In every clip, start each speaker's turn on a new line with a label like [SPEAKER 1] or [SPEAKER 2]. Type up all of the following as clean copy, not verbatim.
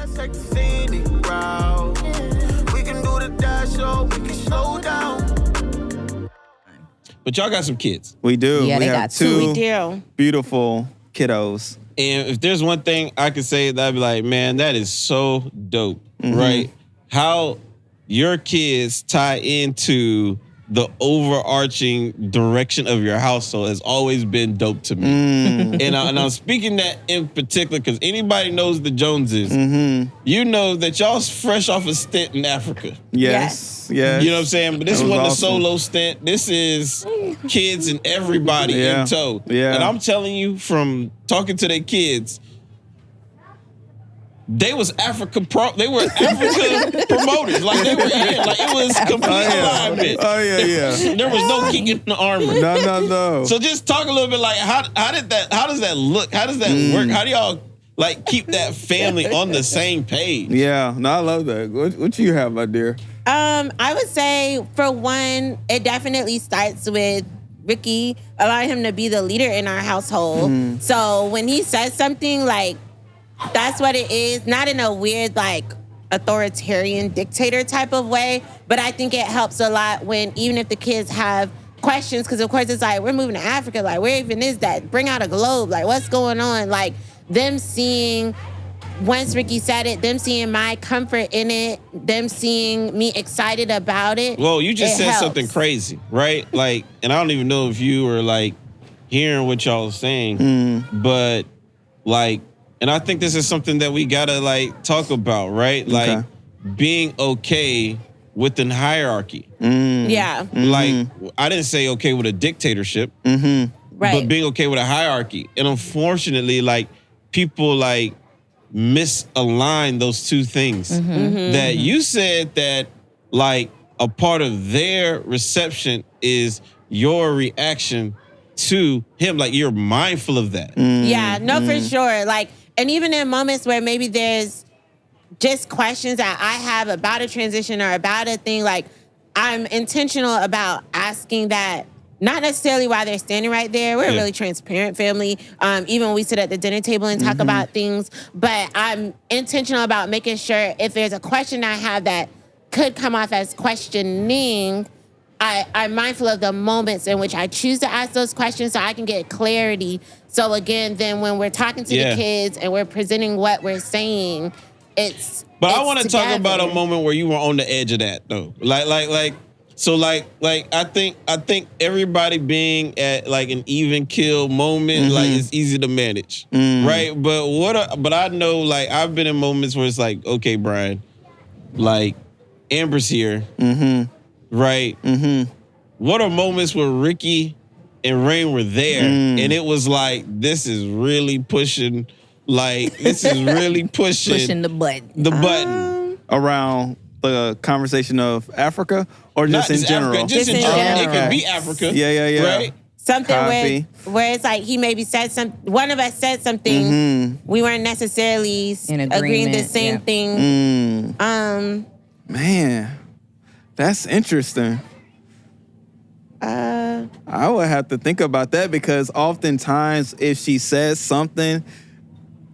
[SPEAKER 1] We can do the dash, or we can slow down.
[SPEAKER 2] But y'all got some kids.
[SPEAKER 3] We do.
[SPEAKER 4] Yeah,
[SPEAKER 3] we
[SPEAKER 4] they
[SPEAKER 3] have
[SPEAKER 4] got two.
[SPEAKER 3] two
[SPEAKER 5] We do.
[SPEAKER 3] beautiful kiddos.
[SPEAKER 2] And if there's one thing I could say, that I'd be like, man, that is so dope, right? How your kids tie into the overarching direction of your household has always been dope to me. And I'm speaking that in particular because anybody knows the Joneses, you know that y'all's fresh off a stint in Africa.
[SPEAKER 3] Yes. Yes.
[SPEAKER 2] You know what I'm saying? But this
[SPEAKER 3] That was
[SPEAKER 2] wasn't
[SPEAKER 3] awesome.
[SPEAKER 2] a solo stint. This is kids and everybody in tow.
[SPEAKER 3] Yeah.
[SPEAKER 2] And I'm telling you, from talking to their kids, they was they were Africa promoters. Like they were in. Like it was complete alignment.
[SPEAKER 3] Oh, yeah.
[SPEAKER 2] There was no king in the armor.
[SPEAKER 3] No.
[SPEAKER 2] So just talk a little bit like how does that look? How does that work? How do y'all like keep that family on the same page?
[SPEAKER 3] Yeah. No, I love that. What you have, my dear?
[SPEAKER 5] I would say, for one, it definitely starts with Ricky, allowing him to be the leader in our household. So when he says something, like, that's what it is. Not in a weird, like, authoritarian dictator type of way, but I think it helps a lot when, even if the kids have questions, because of course it's like, we're moving to Africa, like, where even is that? Bring out a globe, like, what's going on? Like, them seeing, once Ricky said it, them seeing my comfort in it, them seeing me excited about it.
[SPEAKER 2] Well, you just
[SPEAKER 5] it
[SPEAKER 2] said
[SPEAKER 5] helps.
[SPEAKER 2] something crazy, right? Like, and I don't even know if you were like hearing what y'all was saying, but like, and I think this is something that we gotta like talk about, right? Like being okay with an hierarchy.
[SPEAKER 5] Yeah.
[SPEAKER 2] Like, I didn't say okay with a dictatorship,
[SPEAKER 5] Right.
[SPEAKER 2] but being okay with a hierarchy. And unfortunately, like, people like misalign those two things. That you said that like a part of their reception is your reaction to him. Like, you're mindful of that.
[SPEAKER 5] Yeah, no, for sure. Like, and even in moments where maybe there's just questions that I have about a transition or about a thing, like, I'm intentional about asking that. Not necessarily while they're standing right there. We're a really transparent family. Even when we sit at the dinner table and talk about things. But I'm intentional about making sure if there's a question I have that could come off as questioning, I'm mindful of the moments in which I choose to ask those questions so I can get clarity. So again, then when we're talking to the kids and we're presenting what we're saying,
[SPEAKER 2] But I want to talk about a moment where you were on the edge of that, though. So I think everybody being at like an even kill moment, like, it's easy to manage, right? But I know, like, I've been in moments where it's like, okay, Brian, like, Amber's here, right? What are moments where Ricky and Rain were there, and it was like, this is really pushing, like, pushing
[SPEAKER 4] the button.
[SPEAKER 2] The button
[SPEAKER 3] around the conversation of Africa, or just in general?
[SPEAKER 2] Africa, just in general. It could be Africa.
[SPEAKER 3] Yeah.
[SPEAKER 2] Right?
[SPEAKER 5] Something where it's like he maybe said one of us said something, we weren't necessarily agreeing the same thing.
[SPEAKER 3] Man, that's interesting. I would have to think about that, because oftentimes if she says something,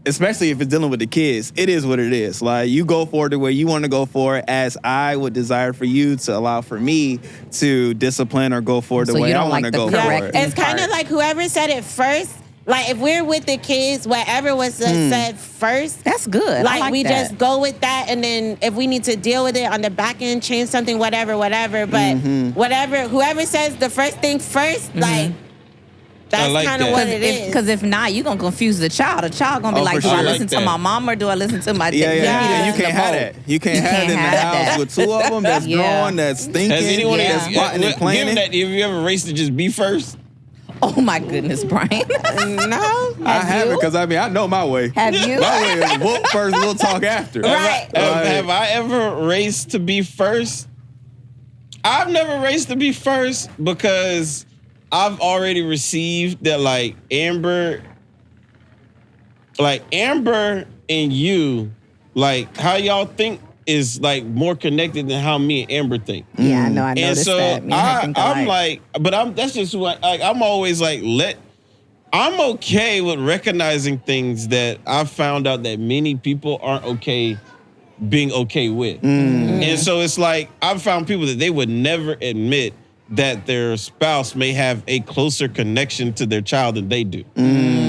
[SPEAKER 3] especially if it's dealing with the kids, it is what it is. Like, you go for it the way you want to go for it, as I would desire for you to allow for me to discipline or go for it the way I want to go for it.
[SPEAKER 5] It's kind of like whoever said it first. Like, if we're with the kids, whatever was said first,
[SPEAKER 4] that's good.
[SPEAKER 5] Like we just go with that, and then if we need to deal with it on the back end, change something, whatever. But whoever says the first thing first, like, that's kind of what it is.
[SPEAKER 4] Because if not, you're going to confuse the child. The child going to be like, do I listen to my mom or do I listen to my dad?
[SPEAKER 3] Yeah. You can't have that. You can't have it in the house with two of them that's growing, that's thinking, that's plotting and planning.
[SPEAKER 2] Have you ever raced to just be first?
[SPEAKER 4] Oh, my goodness, Brian.
[SPEAKER 5] No.
[SPEAKER 3] I haven't, because I know my way.
[SPEAKER 4] Have you?
[SPEAKER 3] My way is whoop first, we'll talk after.
[SPEAKER 5] Right.
[SPEAKER 2] Have I ever raced to be first? I've never raced to be first because I've already received that, like, Amber and you, like, how y'all think is, like, more connected than how me and Amber think.
[SPEAKER 4] Yeah, I know. I
[SPEAKER 2] And
[SPEAKER 4] noticed
[SPEAKER 2] so
[SPEAKER 4] that.
[SPEAKER 2] I'm like, but that's just who I'm always like, I'm okay with recognizing things that I found out that many people aren't okay being okay with. And so it's like I've found people that they would never admit that their spouse may have a closer connection to their child than they do.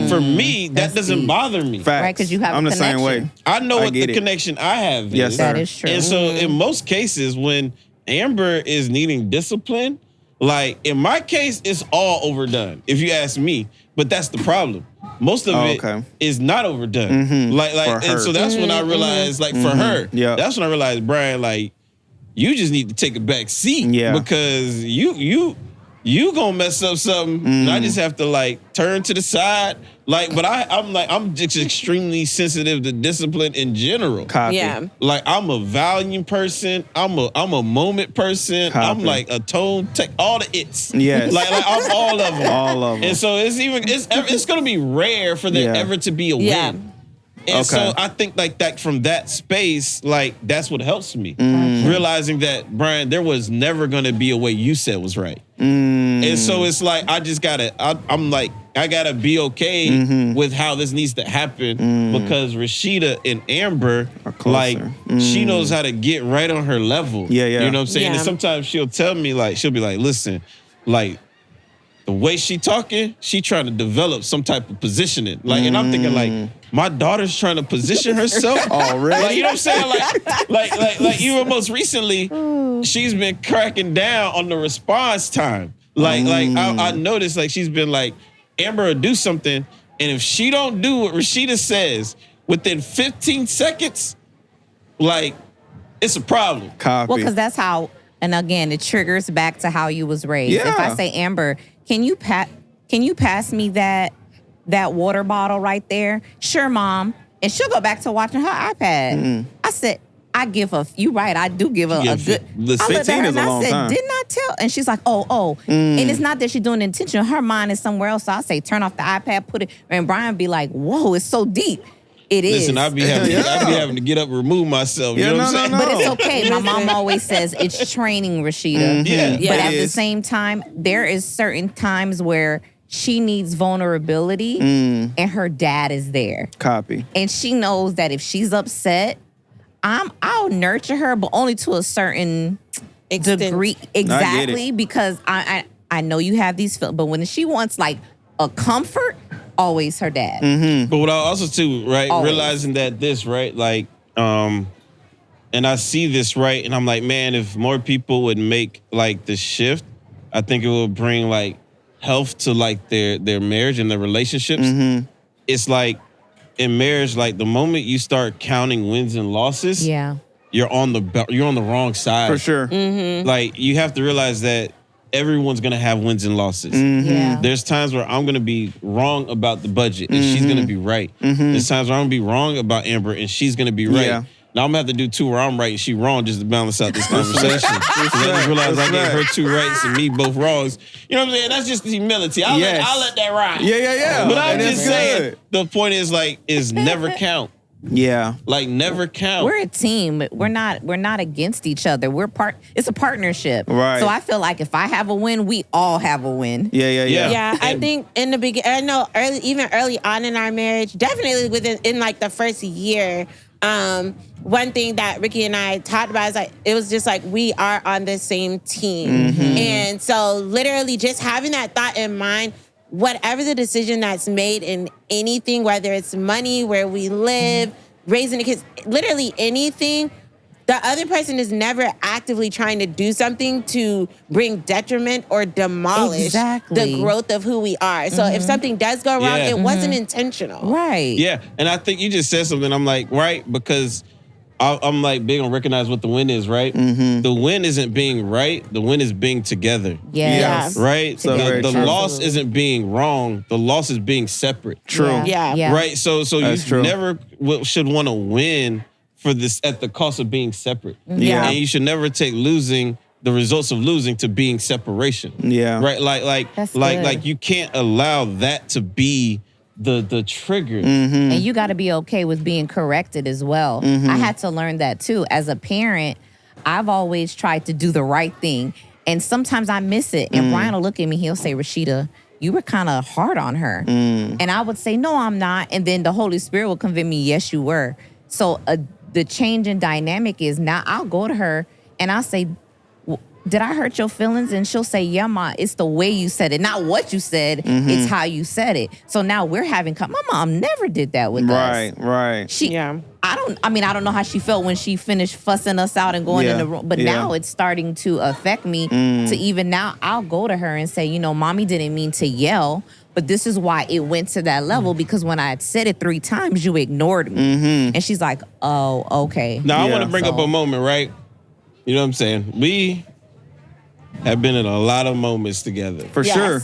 [SPEAKER 2] For me, that doesn't
[SPEAKER 4] deep.
[SPEAKER 2] bother me.
[SPEAKER 3] Facts.
[SPEAKER 4] Right, 'cause you have
[SPEAKER 3] I'm
[SPEAKER 4] a
[SPEAKER 3] the same way.
[SPEAKER 4] connection.
[SPEAKER 2] I know what the
[SPEAKER 3] get it.
[SPEAKER 2] connection I have
[SPEAKER 3] Yes,
[SPEAKER 2] is.
[SPEAKER 3] sir.
[SPEAKER 4] That is true.
[SPEAKER 2] And so in most cases, when Amber is needing discipline, like in my case, it's all overdone, if you ask me. But that's the problem. Most of it
[SPEAKER 3] okay.
[SPEAKER 2] is not overdone. Like,
[SPEAKER 3] For
[SPEAKER 2] and
[SPEAKER 3] her.
[SPEAKER 2] so that's when I realized, like, for her,
[SPEAKER 3] Yeah.
[SPEAKER 2] that's when I realized, Brian, like, you just need to take a back seat.
[SPEAKER 3] Yeah.
[SPEAKER 2] Because you gonna mess up something. And I just have to like turn to the side. Like, but I'm just extremely sensitive to discipline in general.
[SPEAKER 3] Copy.
[SPEAKER 5] Yeah.
[SPEAKER 2] Like I'm a volume person. I'm a moment person.
[SPEAKER 3] Copy.
[SPEAKER 2] I'm like a tone tech. All the it's.
[SPEAKER 3] Yes.
[SPEAKER 2] Like I'm all of them.
[SPEAKER 3] All of them.
[SPEAKER 2] And so it's gonna be rare for there
[SPEAKER 3] Yeah.
[SPEAKER 2] ever to be a
[SPEAKER 5] Yeah.
[SPEAKER 2] win. And so I think like that from that space, like that's what helps me. Realizing that, Brian, there was never gonna be a way you said was right. And so it's like I just gotta I gotta be okay with how this needs to happen because Rashida and Amber, like she knows how to get right on her level.
[SPEAKER 3] Yeah, yeah.
[SPEAKER 2] You know what I'm saying?
[SPEAKER 5] Yeah.
[SPEAKER 2] And sometimes she'll tell me like, she'll be like, listen, like the way she talking, she trying to develop some type of positioning. Like, and I'm thinking like, my daughter's trying to position herself.
[SPEAKER 3] Already?
[SPEAKER 2] Like, you know what I'm saying? Like even most recently, she's been cracking down on the response time. Like I noticed like she's been like, Amber will do something, and if she don't do what Rashida says within 15 seconds, like it's a problem.
[SPEAKER 3] Copy.
[SPEAKER 4] Well, because that's how, and again, it triggers back to how you was raised.
[SPEAKER 3] Yeah.
[SPEAKER 4] If I say, Amber, can you pass me that water bottle right there? Sure, Mom. And she'll go back to watching her iPad. I said, you right, I do give her
[SPEAKER 2] Yeah,
[SPEAKER 4] a good.
[SPEAKER 2] listen,
[SPEAKER 4] I looked at
[SPEAKER 3] 15
[SPEAKER 4] her
[SPEAKER 3] is
[SPEAKER 4] and
[SPEAKER 3] a
[SPEAKER 4] I
[SPEAKER 3] long
[SPEAKER 4] said,
[SPEAKER 3] time.
[SPEAKER 4] didn't I tell? And she's like, oh. And it's not that she's doing it intentional. Her mind is somewhere else. So I say, turn off the iPad, put it, and Brian be like, whoa, it's so deep. It is.
[SPEAKER 2] Listen, I be having to get up and remove myself.
[SPEAKER 3] Yeah,
[SPEAKER 2] you know what I'm saying?
[SPEAKER 4] But it's okay. My mom always says it's training, Rashida.
[SPEAKER 2] Yeah.
[SPEAKER 4] But at the same time, there is certain times where she needs vulnerability and her dad is there.
[SPEAKER 3] Copy.
[SPEAKER 4] And she knows that if she's upset, I'll nurture her, but only to a certain
[SPEAKER 5] Extent.
[SPEAKER 4] degree.
[SPEAKER 3] it.
[SPEAKER 4] Exactly. Because I know you have these feelings, but when she wants like a comfort, always her dad.
[SPEAKER 2] But what I also too, right,
[SPEAKER 4] Always.
[SPEAKER 2] realizing that this, right, like, and I see this, right, and I'm like, man, if more people would make like the shift, I think it would bring like health to like their marriage and their relationships. It's like in marriage, like the moment you start counting wins and losses,
[SPEAKER 4] Yeah.
[SPEAKER 2] you're on the wrong side.
[SPEAKER 3] For sure.
[SPEAKER 2] Like you have to realize that everyone's gonna have wins and losses.
[SPEAKER 4] Yeah.
[SPEAKER 2] There's times where I'm gonna be wrong about the budget and she's gonna be right. There's times where I'm gonna be wrong about Amber and she's gonna be right.
[SPEAKER 3] Yeah.
[SPEAKER 2] Now I'm gonna have to do two where I'm right and she wrong just to balance out this conversation. 'Cause I just realized I gave her two rights and me both wrongs. You know what I'm saying? That's just humility. I'll let that ride.
[SPEAKER 3] Yeah.
[SPEAKER 2] But I'm
[SPEAKER 3] And
[SPEAKER 2] just
[SPEAKER 3] it's
[SPEAKER 2] saying,
[SPEAKER 3] good.
[SPEAKER 2] the point is never count.
[SPEAKER 3] Yeah.
[SPEAKER 2] Like never count.
[SPEAKER 4] We're a team. We're not against each other. It's a partnership.
[SPEAKER 3] Right.
[SPEAKER 4] So I feel like if I have a win, we all have a win.
[SPEAKER 2] Yeah.
[SPEAKER 5] Yeah, I
[SPEAKER 2] And-
[SPEAKER 5] think in the beginning, I know early on in our marriage, definitely in like the first year, one thing that Ricky and I talked about is like, it was just like, we are on the same team. And so literally just having that thought in mind, whatever the decision that's made in anything, whether it's money, where we live, raising the kids, literally anything, the other person is never actively trying to do something to bring detriment or demolish
[SPEAKER 4] Exactly.
[SPEAKER 5] the growth of who we are. So if something does go wrong,
[SPEAKER 2] Yeah.
[SPEAKER 5] it wasn't intentional.
[SPEAKER 4] Right.
[SPEAKER 2] Yeah, and I think you just said something. I'm like, right, because I'm like big on recognize what the win is, right? The win isn't being right. The win is being together.
[SPEAKER 4] Yes.
[SPEAKER 2] Right?
[SPEAKER 3] So very
[SPEAKER 2] the
[SPEAKER 3] true.
[SPEAKER 2] loss isn't being wrong. The loss is being separate.
[SPEAKER 3] True.
[SPEAKER 5] Yeah.
[SPEAKER 2] Right? So
[SPEAKER 3] That's
[SPEAKER 2] you
[SPEAKER 3] true.
[SPEAKER 2] never should want to win for this at the cost of being separate.
[SPEAKER 3] Yeah.
[SPEAKER 2] And you should never take losing, the results of losing, to being separation.
[SPEAKER 3] Yeah.
[SPEAKER 2] Right?
[SPEAKER 4] That's good.
[SPEAKER 2] Like you can't allow that to be the trigger.
[SPEAKER 4] And you got to be okay with being corrected as well. I had to learn that too. As a parent, I've always tried to do the right thing. And sometimes I miss it. And Brian will look at me, he'll say, Rashida, you were kind of hard on her. And I would say, no, I'm not. And then the Holy Spirit will convince me, yes, you were. So the change in dynamic is now I'll go to her and I'll say, did I hurt your feelings? And she'll say, yeah, Ma, it's the way you said it. Not what you said, it's how you said it. So now we're having, my mom never did that with us.
[SPEAKER 3] Right.
[SPEAKER 4] I don't know how she felt when she finished fussing us out and going in the room. But now it's starting to affect me to even now I'll go to her and say, you know, Mommy didn't mean to yell, but this is why it went to that level because when I had said it 3 times, you ignored me. And she's like, oh, okay.
[SPEAKER 2] Now I want to bring up a moment, right? You know what I'm saying? We have been in a lot of moments together.
[SPEAKER 3] For sure.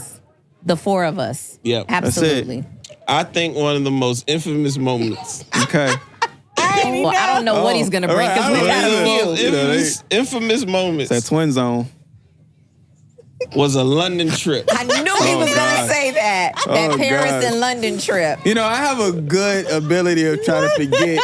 [SPEAKER 4] The 4 of us.
[SPEAKER 2] Yep.
[SPEAKER 4] Absolutely.
[SPEAKER 2] I think one of the most infamous moments.
[SPEAKER 3] Okay.
[SPEAKER 4] Well, I don't know what he's going to bring because we've had a few.
[SPEAKER 2] Infamous moments.
[SPEAKER 3] That twin zone.
[SPEAKER 2] Was a London trip.
[SPEAKER 4] I knew he was going to say that. That Paris and London trip.
[SPEAKER 3] You know, I have a good ability of trying to forget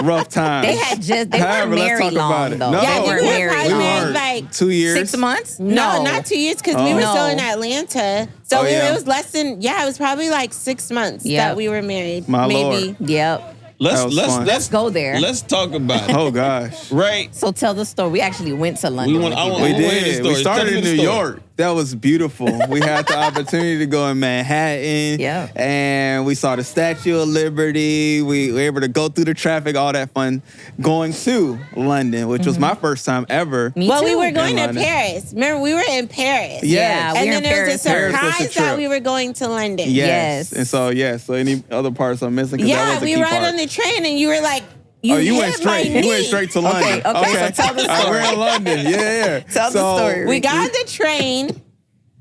[SPEAKER 3] rough times.
[SPEAKER 4] They weren't married long, though.
[SPEAKER 3] No,
[SPEAKER 4] they weren't married
[SPEAKER 3] we
[SPEAKER 4] long.
[SPEAKER 3] weren't.
[SPEAKER 5] Like
[SPEAKER 3] 2 years?
[SPEAKER 4] 6 months?
[SPEAKER 5] No, not 2 years because we were still in Atlanta. So it was less than, it was probably like 6 months that we were married.
[SPEAKER 3] My
[SPEAKER 5] maybe.
[SPEAKER 3] Lord.
[SPEAKER 4] Yep.
[SPEAKER 2] Let's
[SPEAKER 4] go there.
[SPEAKER 2] Let's talk about it.
[SPEAKER 3] Oh, gosh.
[SPEAKER 2] Right.
[SPEAKER 4] So tell the story. We actually went to London.
[SPEAKER 3] We did. We started in New York. That was beautiful. We had the opportunity to go in Manhattan.
[SPEAKER 4] Yeah.
[SPEAKER 3] And we saw the Statue of Liberty. We were able to go through the traffic, all that fun. Going to London, which was my first time ever.
[SPEAKER 4] Me
[SPEAKER 5] well,
[SPEAKER 4] too.
[SPEAKER 5] we were going to
[SPEAKER 3] London.
[SPEAKER 5] Paris. Remember, we were in Paris.
[SPEAKER 3] Yes.
[SPEAKER 4] Yeah,
[SPEAKER 5] And
[SPEAKER 4] we were
[SPEAKER 5] then
[SPEAKER 4] in
[SPEAKER 5] there was a
[SPEAKER 4] Paris.
[SPEAKER 5] surprise
[SPEAKER 3] trip.
[SPEAKER 5] that we were going to London.
[SPEAKER 3] Yes.
[SPEAKER 4] Yes.
[SPEAKER 3] And so any other parts I'm missing? 'Cause that
[SPEAKER 5] Yeah,
[SPEAKER 3] was the
[SPEAKER 5] we
[SPEAKER 3] key
[SPEAKER 5] rode
[SPEAKER 3] part.
[SPEAKER 5] on the train and you were like,
[SPEAKER 3] You
[SPEAKER 5] hit
[SPEAKER 3] went straight.
[SPEAKER 5] my
[SPEAKER 3] You went
[SPEAKER 5] knee.
[SPEAKER 3] straight to London.
[SPEAKER 4] Okay, so tell the
[SPEAKER 3] All right,
[SPEAKER 4] story.
[SPEAKER 3] we're in London. Yeah.
[SPEAKER 4] Tell the story.
[SPEAKER 5] We got on the train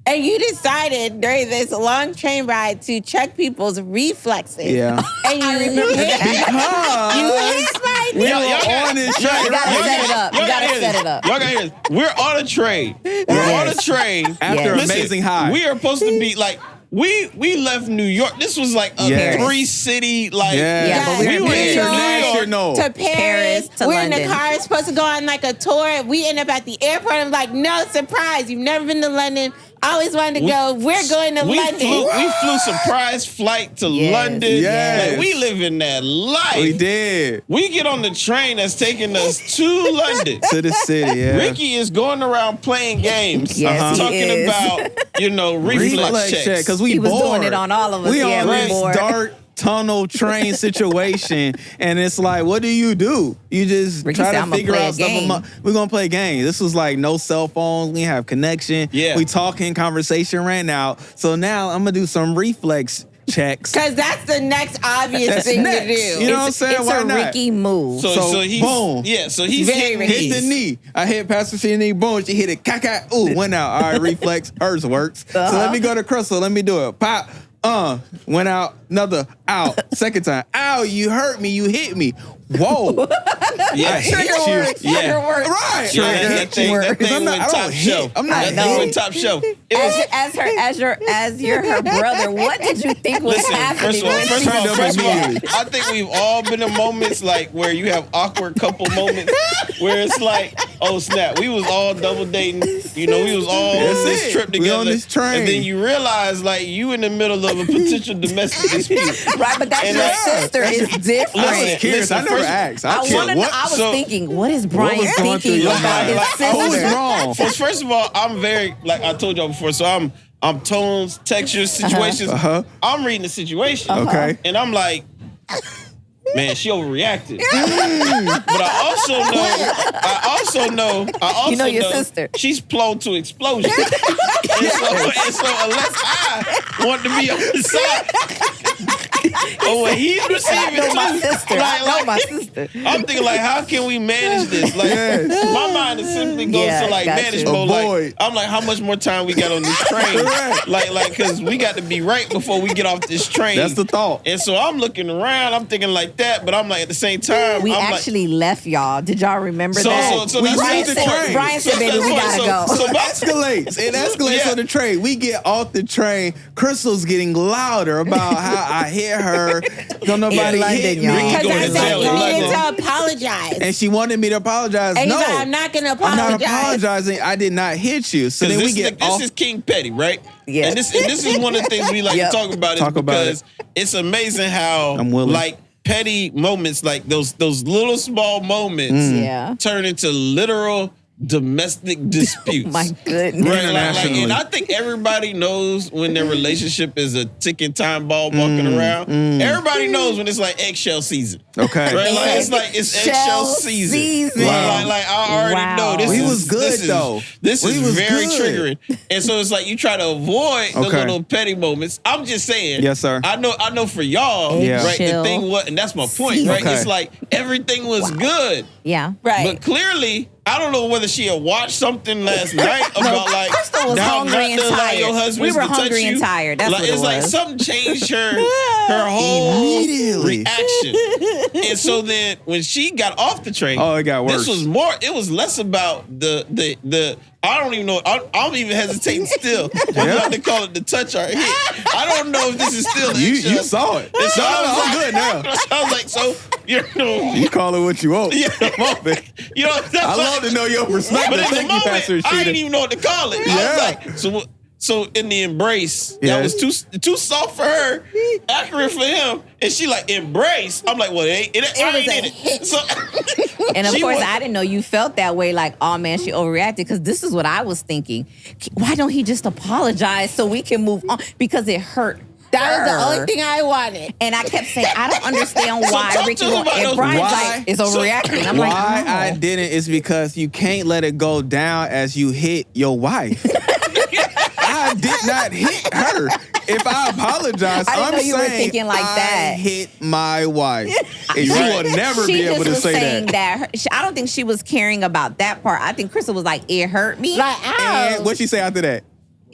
[SPEAKER 5] and you decided during this long train ride to check people's reflexes.
[SPEAKER 3] Yeah.
[SPEAKER 5] And you hit my knee.
[SPEAKER 3] We were on this train.
[SPEAKER 4] You gotta set it up. You gotta set it up.
[SPEAKER 2] Y'all gotta hear this. We're on a train. We're on a train.
[SPEAKER 3] After
[SPEAKER 4] Yes.
[SPEAKER 3] amazing high.
[SPEAKER 2] We are supposed to be like, we left New York. This was like a
[SPEAKER 3] Yes.
[SPEAKER 2] 3-city, like,
[SPEAKER 4] Yeah, but we
[SPEAKER 2] we
[SPEAKER 4] were
[SPEAKER 2] were
[SPEAKER 4] in
[SPEAKER 2] in
[SPEAKER 4] New
[SPEAKER 2] New York.
[SPEAKER 3] No.
[SPEAKER 5] To Paris.
[SPEAKER 4] to
[SPEAKER 5] We're in
[SPEAKER 4] London.
[SPEAKER 5] the car, supposed to go on like a tour. We end up at the airport. I'm like, no, surprise. You've never been to London. I always wanted to go. We're going to London.
[SPEAKER 2] We flew surprise flight to
[SPEAKER 4] Yes.
[SPEAKER 2] London.
[SPEAKER 3] Yes.
[SPEAKER 2] Like, we live in that life.
[SPEAKER 3] We did.
[SPEAKER 2] We get on the train that's taking us to London.
[SPEAKER 3] To the city, yeah.
[SPEAKER 2] Ricky is going around playing games,
[SPEAKER 4] Yes, he
[SPEAKER 2] talking
[SPEAKER 4] is.
[SPEAKER 2] about, reflex checks.
[SPEAKER 3] Because we
[SPEAKER 4] He was
[SPEAKER 3] bored.
[SPEAKER 4] doing it on all of us.
[SPEAKER 3] We
[SPEAKER 4] Yeah,
[SPEAKER 3] on
[SPEAKER 4] we're
[SPEAKER 3] this
[SPEAKER 4] bored.
[SPEAKER 3] dark tunnel train situation, and it's like, what do? You just
[SPEAKER 4] Ricky
[SPEAKER 3] try
[SPEAKER 4] said,
[SPEAKER 3] to
[SPEAKER 4] "I'ma
[SPEAKER 3] figure
[SPEAKER 4] play a
[SPEAKER 3] out stuff.
[SPEAKER 4] game."
[SPEAKER 3] We're gonna play games. This was like no cell phones. We have connection.
[SPEAKER 2] Yeah.
[SPEAKER 3] We talking. Conversation ran out. So now I'm gonna do some reflex checks.
[SPEAKER 5] Because that's the next obvious
[SPEAKER 3] That's
[SPEAKER 5] thing
[SPEAKER 3] next.
[SPEAKER 5] to do.
[SPEAKER 3] You know what I'm saying?
[SPEAKER 4] It's
[SPEAKER 3] Why
[SPEAKER 4] a
[SPEAKER 3] not?
[SPEAKER 4] Ricky move.
[SPEAKER 2] So he's
[SPEAKER 3] boom.
[SPEAKER 2] Yeah, so he's
[SPEAKER 5] Very
[SPEAKER 2] hitting
[SPEAKER 5] Ricky.
[SPEAKER 3] Hit the knee. I hit Pastor C's knee. Boom. She hit it. Caca. Ooh, went out. All right, reflex. Hers works. So let me go to Crystal. Let me do it. Pop. Went out. Another out. Second time. Ow, you hurt me. You hit me. Whoa.
[SPEAKER 2] Yeah,
[SPEAKER 3] I hit you.
[SPEAKER 2] Yeah.
[SPEAKER 3] Right.
[SPEAKER 2] Yeah, that thing
[SPEAKER 3] Because
[SPEAKER 2] went
[SPEAKER 3] I don't
[SPEAKER 2] top
[SPEAKER 3] hit.
[SPEAKER 2] shelf.
[SPEAKER 3] I'm not
[SPEAKER 2] That thing went top shelf. It was,
[SPEAKER 4] As you're her brother, what did you think was
[SPEAKER 2] listen,
[SPEAKER 4] happening?
[SPEAKER 2] first of all,
[SPEAKER 3] immediately.
[SPEAKER 2] I think we've all been in moments like where you have awkward couple moments where it's like, oh snap, we was all double dating. We was all
[SPEAKER 3] That's
[SPEAKER 2] on this
[SPEAKER 3] it.
[SPEAKER 2] trip
[SPEAKER 3] We
[SPEAKER 2] together.
[SPEAKER 3] on this train.
[SPEAKER 2] And then you realize like you in the middle of a potential domestic dispute.
[SPEAKER 4] Right, but that's
[SPEAKER 2] And
[SPEAKER 4] your
[SPEAKER 2] like-
[SPEAKER 4] sister is different.
[SPEAKER 3] I was curious. I never
[SPEAKER 2] first-
[SPEAKER 3] asked.
[SPEAKER 4] I
[SPEAKER 3] What?
[SPEAKER 4] was thinking, what is Brian
[SPEAKER 3] was going through
[SPEAKER 4] thinking
[SPEAKER 3] your
[SPEAKER 4] about
[SPEAKER 3] mind?
[SPEAKER 4] his sister?
[SPEAKER 3] Who was wrong?
[SPEAKER 2] First of all, I'm very, like I told y'all before, so I'm tones, textures, situations. I'm reading the situation.
[SPEAKER 3] Okay.
[SPEAKER 2] And I'm like, man, she overreacted. But I also know
[SPEAKER 4] You know your sister.
[SPEAKER 2] She's prone to explosion. and so unless I want to be on the side, or when he's receiving
[SPEAKER 4] I know my
[SPEAKER 2] too,
[SPEAKER 4] sister. I know my sister.
[SPEAKER 2] I'm thinking like, how can we manage this? Like, my mind is simply goes
[SPEAKER 4] Yeah,
[SPEAKER 2] to like
[SPEAKER 4] gotcha.
[SPEAKER 2] manage mode. Like,
[SPEAKER 3] Avoid.
[SPEAKER 2] I'm like, how much more time we got on this train? like, because we got to be right before we get off this train.
[SPEAKER 3] That's the thought.
[SPEAKER 2] And so I'm looking around, I'm thinking like that, but I'm like at the same time,
[SPEAKER 4] We
[SPEAKER 2] I'm
[SPEAKER 4] actually left y'all. Did y'all remember
[SPEAKER 2] So-
[SPEAKER 4] that?
[SPEAKER 2] so
[SPEAKER 3] We
[SPEAKER 2] that's
[SPEAKER 3] Brian
[SPEAKER 2] the
[SPEAKER 3] said-
[SPEAKER 2] point.
[SPEAKER 4] Brian said, baby, we gotta go.
[SPEAKER 2] So
[SPEAKER 3] It escalates. It escalates
[SPEAKER 2] Yeah.
[SPEAKER 3] on the train. We get off the train. Crystal's getting louder about how I hit her. Don't nobody
[SPEAKER 4] London,
[SPEAKER 3] hit me.
[SPEAKER 4] y'all.
[SPEAKER 2] Ricky
[SPEAKER 5] Because
[SPEAKER 2] going
[SPEAKER 5] I
[SPEAKER 2] to
[SPEAKER 5] said
[SPEAKER 2] jail
[SPEAKER 5] you
[SPEAKER 2] in
[SPEAKER 5] needed
[SPEAKER 2] London.
[SPEAKER 5] to apologize.
[SPEAKER 3] And she wanted me to apologize.
[SPEAKER 5] And
[SPEAKER 3] No,
[SPEAKER 5] he's like, I'm not gonna
[SPEAKER 3] I'm
[SPEAKER 5] apologize.
[SPEAKER 3] not apologizing. I did not hit you. So then we get
[SPEAKER 2] this
[SPEAKER 3] off.
[SPEAKER 2] is King Petty, right?
[SPEAKER 4] Yeah.
[SPEAKER 2] And this is one of the things we like
[SPEAKER 4] Yep.
[SPEAKER 2] to talk about.
[SPEAKER 3] Talk
[SPEAKER 2] is
[SPEAKER 3] about
[SPEAKER 2] because it's amazing how
[SPEAKER 3] I'm willing.
[SPEAKER 2] like petty moments, like those little small moments,
[SPEAKER 4] Yeah.
[SPEAKER 2] turn into literal domestic disputes.
[SPEAKER 4] My goodness.
[SPEAKER 2] Right,
[SPEAKER 3] Internationally.
[SPEAKER 2] and I think everybody knows when their relationship is a ticking time ball walking around. Everybody knows when it's like eggshell season.
[SPEAKER 3] Okay.
[SPEAKER 2] Right, like it's eggshell
[SPEAKER 4] Shell
[SPEAKER 2] season.
[SPEAKER 4] season.
[SPEAKER 2] Like I already
[SPEAKER 4] Wow.
[SPEAKER 2] know this.
[SPEAKER 3] He
[SPEAKER 2] is,
[SPEAKER 3] was good,
[SPEAKER 2] this is,
[SPEAKER 3] though.
[SPEAKER 2] This
[SPEAKER 3] He
[SPEAKER 2] is
[SPEAKER 3] was
[SPEAKER 2] very
[SPEAKER 3] good.
[SPEAKER 2] triggering, and so it's like you try to avoid the
[SPEAKER 3] Okay.
[SPEAKER 2] little petty moments. I'm just saying.
[SPEAKER 3] Yes, sir.
[SPEAKER 2] I know for y'all,
[SPEAKER 3] Yeah.
[SPEAKER 2] right? The
[SPEAKER 4] Eggshell
[SPEAKER 2] thing was, and that's my point, right?
[SPEAKER 3] Okay.
[SPEAKER 2] It's like everything was good,
[SPEAKER 4] Yeah.
[SPEAKER 5] Right.
[SPEAKER 2] but clearly. I don't know whether she had watched something last night about like
[SPEAKER 4] Crystal was
[SPEAKER 2] how
[SPEAKER 4] hungry and
[SPEAKER 2] not to allow
[SPEAKER 4] tired.
[SPEAKER 2] your husbands
[SPEAKER 4] We were
[SPEAKER 2] to touch
[SPEAKER 4] hungry and
[SPEAKER 2] you.
[SPEAKER 4] tired. That's
[SPEAKER 2] like,
[SPEAKER 4] what it
[SPEAKER 2] it's like
[SPEAKER 4] was.
[SPEAKER 2] something changed her whole
[SPEAKER 3] Immediately.
[SPEAKER 2] reaction. And so then when she got off the train,
[SPEAKER 3] Oh, it got worse.
[SPEAKER 2] This was more. It was less about the. I don't even know. I'm even hesitating still. I'm about to call it the touch or hit. I don't know if this is still.
[SPEAKER 3] You
[SPEAKER 2] eggshell.
[SPEAKER 3] saw it.
[SPEAKER 2] And so I was
[SPEAKER 3] I'm
[SPEAKER 2] like,
[SPEAKER 3] good now.
[SPEAKER 2] So I was like, so you know.
[SPEAKER 3] You call it what you want.
[SPEAKER 2] Yeah.
[SPEAKER 3] Moment.
[SPEAKER 2] You know,
[SPEAKER 3] I love to know your perspective.
[SPEAKER 2] but in the
[SPEAKER 3] Thank you, Pastor
[SPEAKER 2] moment, I
[SPEAKER 3] Rashida.
[SPEAKER 2] didn't even know what to call it. I
[SPEAKER 3] Yeah.
[SPEAKER 2] was like, so in the embrace,
[SPEAKER 3] Yeah.
[SPEAKER 2] that was too soft for her, accurate for him, and she like embrace. I'm like, well, it
[SPEAKER 5] was
[SPEAKER 2] ain't
[SPEAKER 5] a
[SPEAKER 2] in it.
[SPEAKER 5] hit.
[SPEAKER 2] So,
[SPEAKER 4] And of
[SPEAKER 2] she
[SPEAKER 4] course,
[SPEAKER 2] was-
[SPEAKER 4] I didn't know you felt that way. Like, oh man, she overreacted. Because this is what I was thinking. Why don't he just apologize so we can move on? Because it hurt.
[SPEAKER 5] That was the
[SPEAKER 4] her.
[SPEAKER 5] only thing I wanted.
[SPEAKER 4] And I kept saying, I don't understand why
[SPEAKER 2] talk
[SPEAKER 4] Ricky
[SPEAKER 2] to him about
[SPEAKER 4] and
[SPEAKER 2] those-
[SPEAKER 4] Brian's
[SPEAKER 3] Why?
[SPEAKER 4] like is overreacting. I'm
[SPEAKER 3] Why
[SPEAKER 4] like,
[SPEAKER 3] I
[SPEAKER 4] no.
[SPEAKER 3] didn't is because you can't let it go down as you hit your wife. I did not hit her. If I apologize,
[SPEAKER 4] I didn't
[SPEAKER 3] I'm
[SPEAKER 4] know you were
[SPEAKER 3] saying
[SPEAKER 4] thinking like that.
[SPEAKER 3] I hit my wife. And you
[SPEAKER 2] Right.
[SPEAKER 3] will never
[SPEAKER 4] She
[SPEAKER 3] be
[SPEAKER 4] just
[SPEAKER 3] able to
[SPEAKER 4] was
[SPEAKER 3] say
[SPEAKER 4] saying
[SPEAKER 3] that.
[SPEAKER 4] I don't think she was caring about that part. I think Crystal was like, it hurt me.
[SPEAKER 5] Like, ow.
[SPEAKER 3] And what she say after that?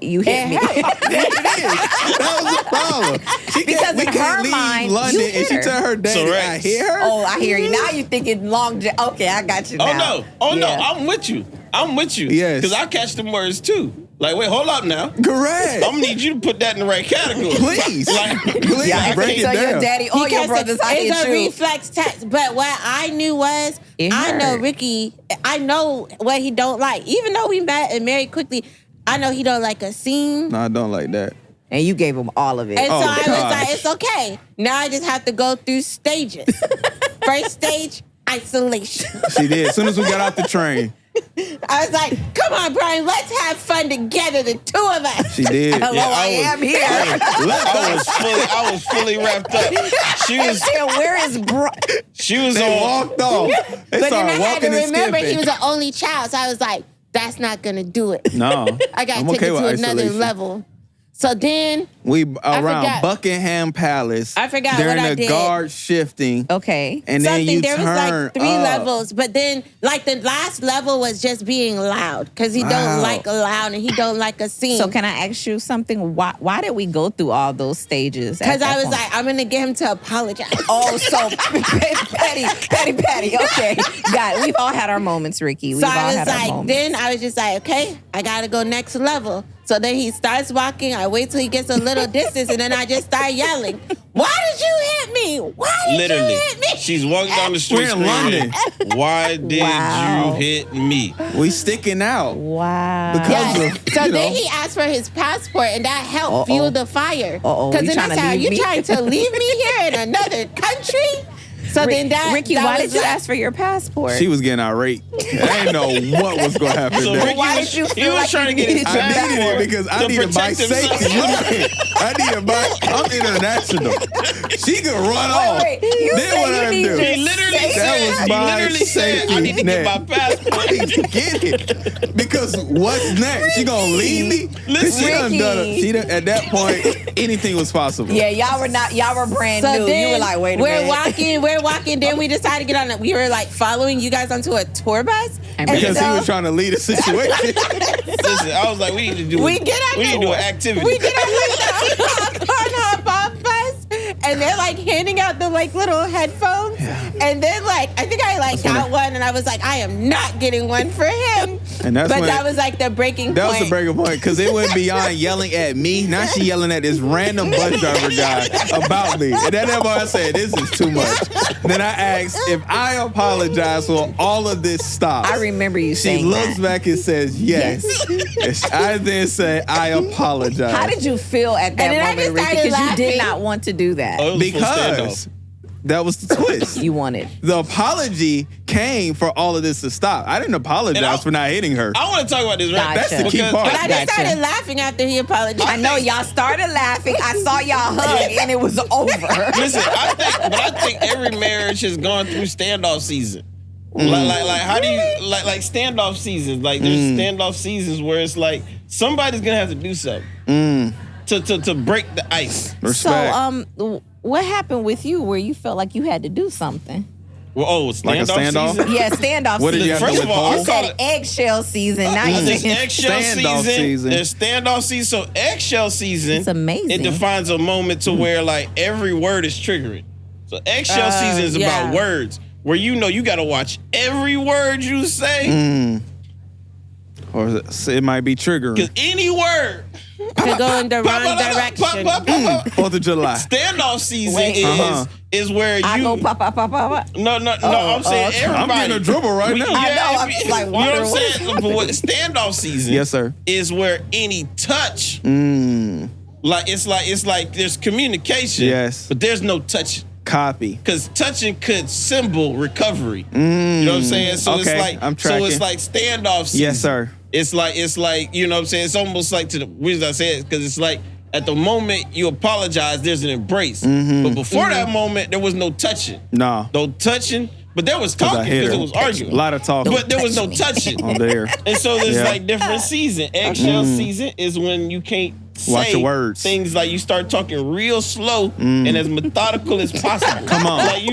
[SPEAKER 4] You hit me.
[SPEAKER 3] That was the problem. She
[SPEAKER 4] Because
[SPEAKER 3] can't, we
[SPEAKER 4] in
[SPEAKER 3] can't
[SPEAKER 4] her
[SPEAKER 3] leave
[SPEAKER 4] mind,
[SPEAKER 3] London
[SPEAKER 4] you
[SPEAKER 3] and
[SPEAKER 4] hit
[SPEAKER 3] she
[SPEAKER 4] her.
[SPEAKER 3] tell her daddy,
[SPEAKER 2] So, right.
[SPEAKER 3] I hit her.
[SPEAKER 4] Oh, I hear you. Now you thinking okay, I got you now.
[SPEAKER 2] Oh no,
[SPEAKER 4] Yeah.
[SPEAKER 2] I'm with you.
[SPEAKER 3] Yes.
[SPEAKER 2] because I catch them words too. Like, wait, hold up now.
[SPEAKER 3] Correct.
[SPEAKER 2] I'm gonna need you to put that in the right category.
[SPEAKER 3] Please.
[SPEAKER 2] Like,
[SPEAKER 3] Please
[SPEAKER 4] Yeah,
[SPEAKER 3] break it
[SPEAKER 4] tell your
[SPEAKER 3] down.
[SPEAKER 4] daddy, all your
[SPEAKER 5] Because
[SPEAKER 4] brothers, I
[SPEAKER 5] it's
[SPEAKER 4] hit
[SPEAKER 5] a
[SPEAKER 4] you.
[SPEAKER 5] reflex test. But what I knew was,
[SPEAKER 4] It
[SPEAKER 5] I know
[SPEAKER 4] hurt.
[SPEAKER 5] Ricky. I know what he don't like. Even though we met and married quickly, I know he don't like a scene.
[SPEAKER 3] No, I don't like that.
[SPEAKER 4] And you gave him all of it.
[SPEAKER 5] And so I was
[SPEAKER 3] gosh.
[SPEAKER 5] like, it's okay. Now I just have to go through stages. First stage, isolation.
[SPEAKER 3] She did. As soon as we got off the train,
[SPEAKER 5] I was like, come on, Brian, let's have fun together, the two of us.
[SPEAKER 3] she did.
[SPEAKER 4] Hello,
[SPEAKER 2] Yeah,
[SPEAKER 4] I
[SPEAKER 2] I
[SPEAKER 4] am here.
[SPEAKER 2] I was fully wrapped up. She was
[SPEAKER 4] Where is
[SPEAKER 2] she was
[SPEAKER 3] They
[SPEAKER 2] on.
[SPEAKER 3] walked off. They
[SPEAKER 5] But then I
[SPEAKER 3] started
[SPEAKER 5] had
[SPEAKER 3] walking
[SPEAKER 5] to
[SPEAKER 3] and
[SPEAKER 5] remember
[SPEAKER 3] skipping.
[SPEAKER 5] he was the only child. So I was like, that's not going to do it.
[SPEAKER 3] No.
[SPEAKER 5] I got to
[SPEAKER 3] I'm
[SPEAKER 5] take
[SPEAKER 3] okay
[SPEAKER 5] it to
[SPEAKER 3] with
[SPEAKER 5] another
[SPEAKER 3] isolation.
[SPEAKER 5] level. So then
[SPEAKER 3] We around
[SPEAKER 5] forgot.
[SPEAKER 3] Buckingham Palace.
[SPEAKER 5] I forgot
[SPEAKER 3] during
[SPEAKER 5] what I
[SPEAKER 3] the
[SPEAKER 5] did.
[SPEAKER 3] guard shifting.
[SPEAKER 4] Okay.
[SPEAKER 3] And then you
[SPEAKER 5] there was
[SPEAKER 3] turn
[SPEAKER 5] like 3
[SPEAKER 3] up.
[SPEAKER 5] levels, but then like the last level was just being loud because he
[SPEAKER 3] Wow.
[SPEAKER 5] don't like a loud and he don't like a scene.
[SPEAKER 4] So can I ask you something? Why did we go through all those stages? at
[SPEAKER 5] Because
[SPEAKER 4] that
[SPEAKER 5] I was
[SPEAKER 4] point?
[SPEAKER 5] like, I'm gonna get him to apologize.
[SPEAKER 4] oh, so petty. Okay, got it. We've all had our moments, Ricky. We've
[SPEAKER 5] So
[SPEAKER 4] all
[SPEAKER 5] I was
[SPEAKER 4] had our
[SPEAKER 5] like,
[SPEAKER 4] moments.
[SPEAKER 5] then I was just like, okay, I gotta go next level. So then he starts walking. I wait till he gets a little distance, and then I just start yelling, "Why did you hit me? Why did
[SPEAKER 2] Literally,
[SPEAKER 5] you hit me?"
[SPEAKER 2] she's walking down the street
[SPEAKER 3] We're in
[SPEAKER 2] screaming,
[SPEAKER 3] London.
[SPEAKER 2] "Why did
[SPEAKER 4] Wow.
[SPEAKER 2] you hit me?"
[SPEAKER 3] We sticking out.
[SPEAKER 4] Wow.
[SPEAKER 3] Because
[SPEAKER 5] Yes.
[SPEAKER 3] of,
[SPEAKER 5] So
[SPEAKER 3] you
[SPEAKER 5] then
[SPEAKER 3] know,
[SPEAKER 5] he asked for his passport, and that helped
[SPEAKER 4] Uh-oh.
[SPEAKER 5] fuel the fire.
[SPEAKER 4] Uh-oh,
[SPEAKER 5] Because
[SPEAKER 4] you
[SPEAKER 5] then I
[SPEAKER 4] tryna
[SPEAKER 5] said, "Are
[SPEAKER 4] leave
[SPEAKER 5] you
[SPEAKER 4] me?"
[SPEAKER 5] trying to leave me here in another country?" So then that
[SPEAKER 4] Ricky,
[SPEAKER 5] that
[SPEAKER 4] why
[SPEAKER 5] was
[SPEAKER 4] did you
[SPEAKER 5] like-
[SPEAKER 4] ask for your passport?
[SPEAKER 3] she was getting irate. I didn't know what was going to happen
[SPEAKER 2] So
[SPEAKER 3] next.
[SPEAKER 2] Ricky
[SPEAKER 4] why
[SPEAKER 2] was,
[SPEAKER 4] did you
[SPEAKER 2] he
[SPEAKER 4] feel
[SPEAKER 2] was
[SPEAKER 4] like
[SPEAKER 2] trying
[SPEAKER 4] you
[SPEAKER 2] to get his
[SPEAKER 4] needed
[SPEAKER 3] I
[SPEAKER 4] your
[SPEAKER 2] passport
[SPEAKER 3] needed it because I
[SPEAKER 2] to
[SPEAKER 3] needed my
[SPEAKER 2] protect himself.
[SPEAKER 3] safety. I needed my. I'm international. She could run off.
[SPEAKER 4] wait, you
[SPEAKER 3] Then
[SPEAKER 4] said
[SPEAKER 3] what
[SPEAKER 4] you
[SPEAKER 3] I
[SPEAKER 4] need
[SPEAKER 3] do?
[SPEAKER 4] your
[SPEAKER 2] He literally
[SPEAKER 4] That
[SPEAKER 2] said,
[SPEAKER 3] was
[SPEAKER 2] he
[SPEAKER 3] my
[SPEAKER 2] literally said, "I need to get my
[SPEAKER 3] safety
[SPEAKER 2] passport."
[SPEAKER 3] I need to get it because what's next? She gonna leave me? 'Cause
[SPEAKER 2] Listen.
[SPEAKER 3] she done done it.
[SPEAKER 4] Ricky.
[SPEAKER 3] She done, at that point, anything was possible.
[SPEAKER 4] yeah, y'all were brand
[SPEAKER 5] So
[SPEAKER 4] new.
[SPEAKER 5] then
[SPEAKER 4] You were like, wait a
[SPEAKER 5] we're
[SPEAKER 4] minute.
[SPEAKER 5] we're walking. Then we decided to get on it. We were like following you guys onto a tour bus.
[SPEAKER 4] And
[SPEAKER 3] Because
[SPEAKER 5] so
[SPEAKER 3] he was trying to lead a situation.
[SPEAKER 2] Listen, I was like, "We need to do.
[SPEAKER 5] we get on
[SPEAKER 2] We need to
[SPEAKER 5] the-
[SPEAKER 2] do an activity."
[SPEAKER 5] We get on the Pornhub bus, and they're like handing out the like little headphones. And then like I think I like got one, and I was like, I am not getting one for him.
[SPEAKER 3] And that's
[SPEAKER 5] But
[SPEAKER 3] when
[SPEAKER 5] that was like the breaking
[SPEAKER 3] that
[SPEAKER 5] point.
[SPEAKER 3] was the breaking point because it went beyond yelling at me. Now she yelling at this random bus driver guy about me. And then I said, this is too much. Then I asked if I apologize, will all of this stop?
[SPEAKER 4] I remember you
[SPEAKER 3] She
[SPEAKER 4] saying
[SPEAKER 3] looks
[SPEAKER 4] that.
[SPEAKER 3] back and says yes. And I then say, I apologize.
[SPEAKER 4] How did you feel at that
[SPEAKER 5] And then I
[SPEAKER 4] moment,
[SPEAKER 5] just
[SPEAKER 4] Rick?
[SPEAKER 5] started
[SPEAKER 4] Because you did
[SPEAKER 5] laughing.
[SPEAKER 4] not want to do that.
[SPEAKER 2] Oh, it was for
[SPEAKER 3] Because
[SPEAKER 2] standoff.
[SPEAKER 3] that was the twist.
[SPEAKER 4] You wanted.
[SPEAKER 3] The apology came for all of this to stop. I didn't apologize
[SPEAKER 2] And I-
[SPEAKER 3] for not hitting her.
[SPEAKER 2] I want to talk about this, right?
[SPEAKER 4] Gotcha.
[SPEAKER 3] That's the key
[SPEAKER 2] Because-
[SPEAKER 3] part.
[SPEAKER 5] But I just
[SPEAKER 4] Gotcha.
[SPEAKER 5] started laughing after he apologized.
[SPEAKER 4] I know y'all started laughing. I saw y'all hug and it was over.
[SPEAKER 2] Listen, I think every marriage has gone through standoff season. Like how do you like standoff seasons? Like there's standoff seasons where it's like somebody's gonna have to do something to break the ice.
[SPEAKER 3] Respect.
[SPEAKER 4] So, what happened with you where you felt like you had to do something?
[SPEAKER 2] Well,
[SPEAKER 3] Like a
[SPEAKER 2] standoff
[SPEAKER 3] standoff?
[SPEAKER 2] season.
[SPEAKER 4] Yeah, standoff
[SPEAKER 3] What did
[SPEAKER 4] season.
[SPEAKER 3] you have to
[SPEAKER 2] First of all,
[SPEAKER 4] You
[SPEAKER 3] withhold?
[SPEAKER 4] said eggshell season. Now you
[SPEAKER 2] There's
[SPEAKER 4] saying
[SPEAKER 2] eggshell
[SPEAKER 3] Standoff
[SPEAKER 2] season.
[SPEAKER 3] season.
[SPEAKER 2] There's standoff season. So eggshell season.
[SPEAKER 4] It's amazing.
[SPEAKER 2] It defines a moment to where like every word is triggering. So eggshell season is
[SPEAKER 5] yeah.
[SPEAKER 2] about words, where you know you got to watch every word you say,
[SPEAKER 3] Or it might be triggering.
[SPEAKER 2] because any word.
[SPEAKER 5] to go in the wrong direction.
[SPEAKER 3] Fourth of July.
[SPEAKER 2] Standoff season
[SPEAKER 4] Wait.
[SPEAKER 2] is where you.
[SPEAKER 4] I go pop, pop, pop, pop, pop.
[SPEAKER 2] No, I'm saying
[SPEAKER 4] okay.
[SPEAKER 2] everybody.
[SPEAKER 3] I'm getting a dribble right now.
[SPEAKER 4] I know, I'm
[SPEAKER 2] you
[SPEAKER 4] just like
[SPEAKER 2] know what I'm
[SPEAKER 4] wondering what-
[SPEAKER 2] saying? But what standoff season
[SPEAKER 3] Yes, sir.
[SPEAKER 2] is where any touch, like it's like there's communication,
[SPEAKER 3] Yes.
[SPEAKER 2] but there's no touching.
[SPEAKER 3] Copy.
[SPEAKER 2] Because touching could symbol recovery. You know what I'm saying? So
[SPEAKER 3] Okay,
[SPEAKER 2] it's like
[SPEAKER 3] I'm
[SPEAKER 2] so
[SPEAKER 3] tracking.
[SPEAKER 2] it's like standoff season.
[SPEAKER 3] Yes, sir.
[SPEAKER 2] It's like you know what I'm saying? It's almost like to the reason I say it because it's like at the moment you apologize, there's an embrace. But before that moment, there was no touching.
[SPEAKER 3] Nah.
[SPEAKER 2] No touching, but there was
[SPEAKER 3] 'Cause I
[SPEAKER 2] talking
[SPEAKER 3] hit
[SPEAKER 2] because
[SPEAKER 3] her.
[SPEAKER 2] it was arguing.
[SPEAKER 3] A lot of talking.
[SPEAKER 2] But there was no
[SPEAKER 4] Touch
[SPEAKER 2] touching.
[SPEAKER 3] On there.
[SPEAKER 2] And so there's
[SPEAKER 3] Yeah.
[SPEAKER 2] like different season. Eggshell season is when you can't
[SPEAKER 3] Watch
[SPEAKER 2] say
[SPEAKER 3] your words.
[SPEAKER 2] things like you start talking real slow and as methodical as possible.
[SPEAKER 3] Come on.
[SPEAKER 2] Like you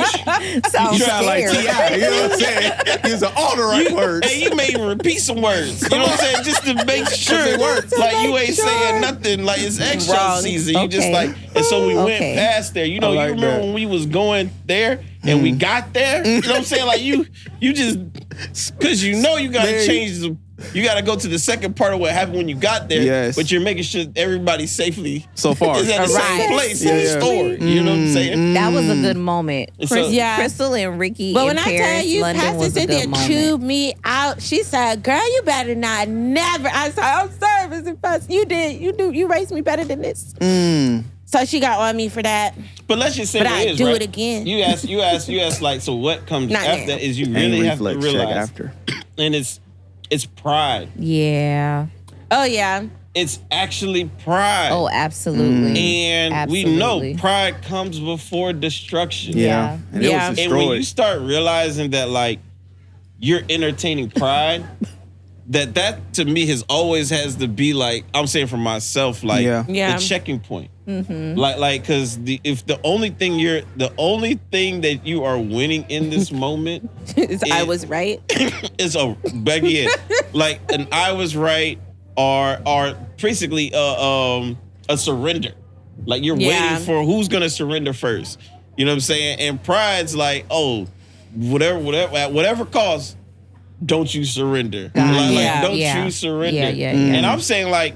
[SPEAKER 4] Sounds
[SPEAKER 3] You sound like
[SPEAKER 4] scared.
[SPEAKER 3] T.I. You know what I'm saying? He's all the right words.
[SPEAKER 2] And you may even repeat some words. You know what I'm saying? Just to make sure.
[SPEAKER 3] it works.
[SPEAKER 2] Like you ain't saying nothing. Like it's eggshell
[SPEAKER 5] Wrong.
[SPEAKER 2] season. You just
[SPEAKER 4] Okay.
[SPEAKER 2] like, and so we went
[SPEAKER 4] Okay.
[SPEAKER 2] past there. You know,
[SPEAKER 3] I like
[SPEAKER 2] you remember
[SPEAKER 3] that.
[SPEAKER 2] when we was going there and we got there? You know what I'm saying? Like you just, cause you know you gotta
[SPEAKER 3] There you-
[SPEAKER 2] change you gotta go to the second part of what happened when you got there.
[SPEAKER 3] Yes.
[SPEAKER 2] But you're making sure everybody safely
[SPEAKER 3] So far.
[SPEAKER 2] is at the
[SPEAKER 5] Right.
[SPEAKER 2] same place
[SPEAKER 3] Yeah,
[SPEAKER 2] in the
[SPEAKER 3] yeah.
[SPEAKER 2] store. You know what I'm saying?
[SPEAKER 4] That was a good moment.
[SPEAKER 2] So-
[SPEAKER 5] Yeah.
[SPEAKER 4] Crystal and Ricky
[SPEAKER 5] But
[SPEAKER 4] in
[SPEAKER 5] when
[SPEAKER 4] Paris,
[SPEAKER 5] I tell you,
[SPEAKER 4] London
[SPEAKER 5] Pastor
[SPEAKER 4] was a
[SPEAKER 5] Cynthia
[SPEAKER 4] good moment.
[SPEAKER 5] chewed me out. She said, "Girl, you better not never." I said, "I'm sorry, Mr. Pastor. You did. You raised me better than this." So she got on me for that.
[SPEAKER 2] But let's just say
[SPEAKER 5] But
[SPEAKER 2] what
[SPEAKER 5] I
[SPEAKER 2] it is,
[SPEAKER 5] do
[SPEAKER 2] right?
[SPEAKER 5] it again.
[SPEAKER 2] You ask like, so what comes
[SPEAKER 5] Not
[SPEAKER 2] after
[SPEAKER 5] now.
[SPEAKER 2] that is you
[SPEAKER 3] And
[SPEAKER 2] really have to
[SPEAKER 3] reflex check
[SPEAKER 2] realize
[SPEAKER 3] after.
[SPEAKER 2] and it's pride.
[SPEAKER 4] Yeah.
[SPEAKER 5] Oh yeah.
[SPEAKER 2] It's actually pride.
[SPEAKER 4] Oh, absolutely.
[SPEAKER 2] and we know
[SPEAKER 4] Absolutely.
[SPEAKER 2] pride comes before destruction.
[SPEAKER 3] Yeah.
[SPEAKER 4] Yeah.
[SPEAKER 3] And it
[SPEAKER 5] Yeah.
[SPEAKER 3] was
[SPEAKER 2] And when you
[SPEAKER 3] destroyed.
[SPEAKER 2] start realizing that like you're entertaining pride, that to me has to be like, I'm saying for myself, like
[SPEAKER 3] Yeah.
[SPEAKER 5] Yeah.
[SPEAKER 2] the checking point. Like cause if the only thing that you are winning in this moment
[SPEAKER 5] I was right.
[SPEAKER 2] is back in like an I was right or basically a surrender. Like you're
[SPEAKER 5] Yeah.
[SPEAKER 2] waiting for who's gonna surrender first. You know what I'm saying? And pride's like, oh, whatever, at whatever cost, don't you surrender. Like,
[SPEAKER 5] Yeah.
[SPEAKER 2] don't
[SPEAKER 4] Yeah.
[SPEAKER 2] you surrender.
[SPEAKER 4] Yeah.
[SPEAKER 2] And I'm saying like,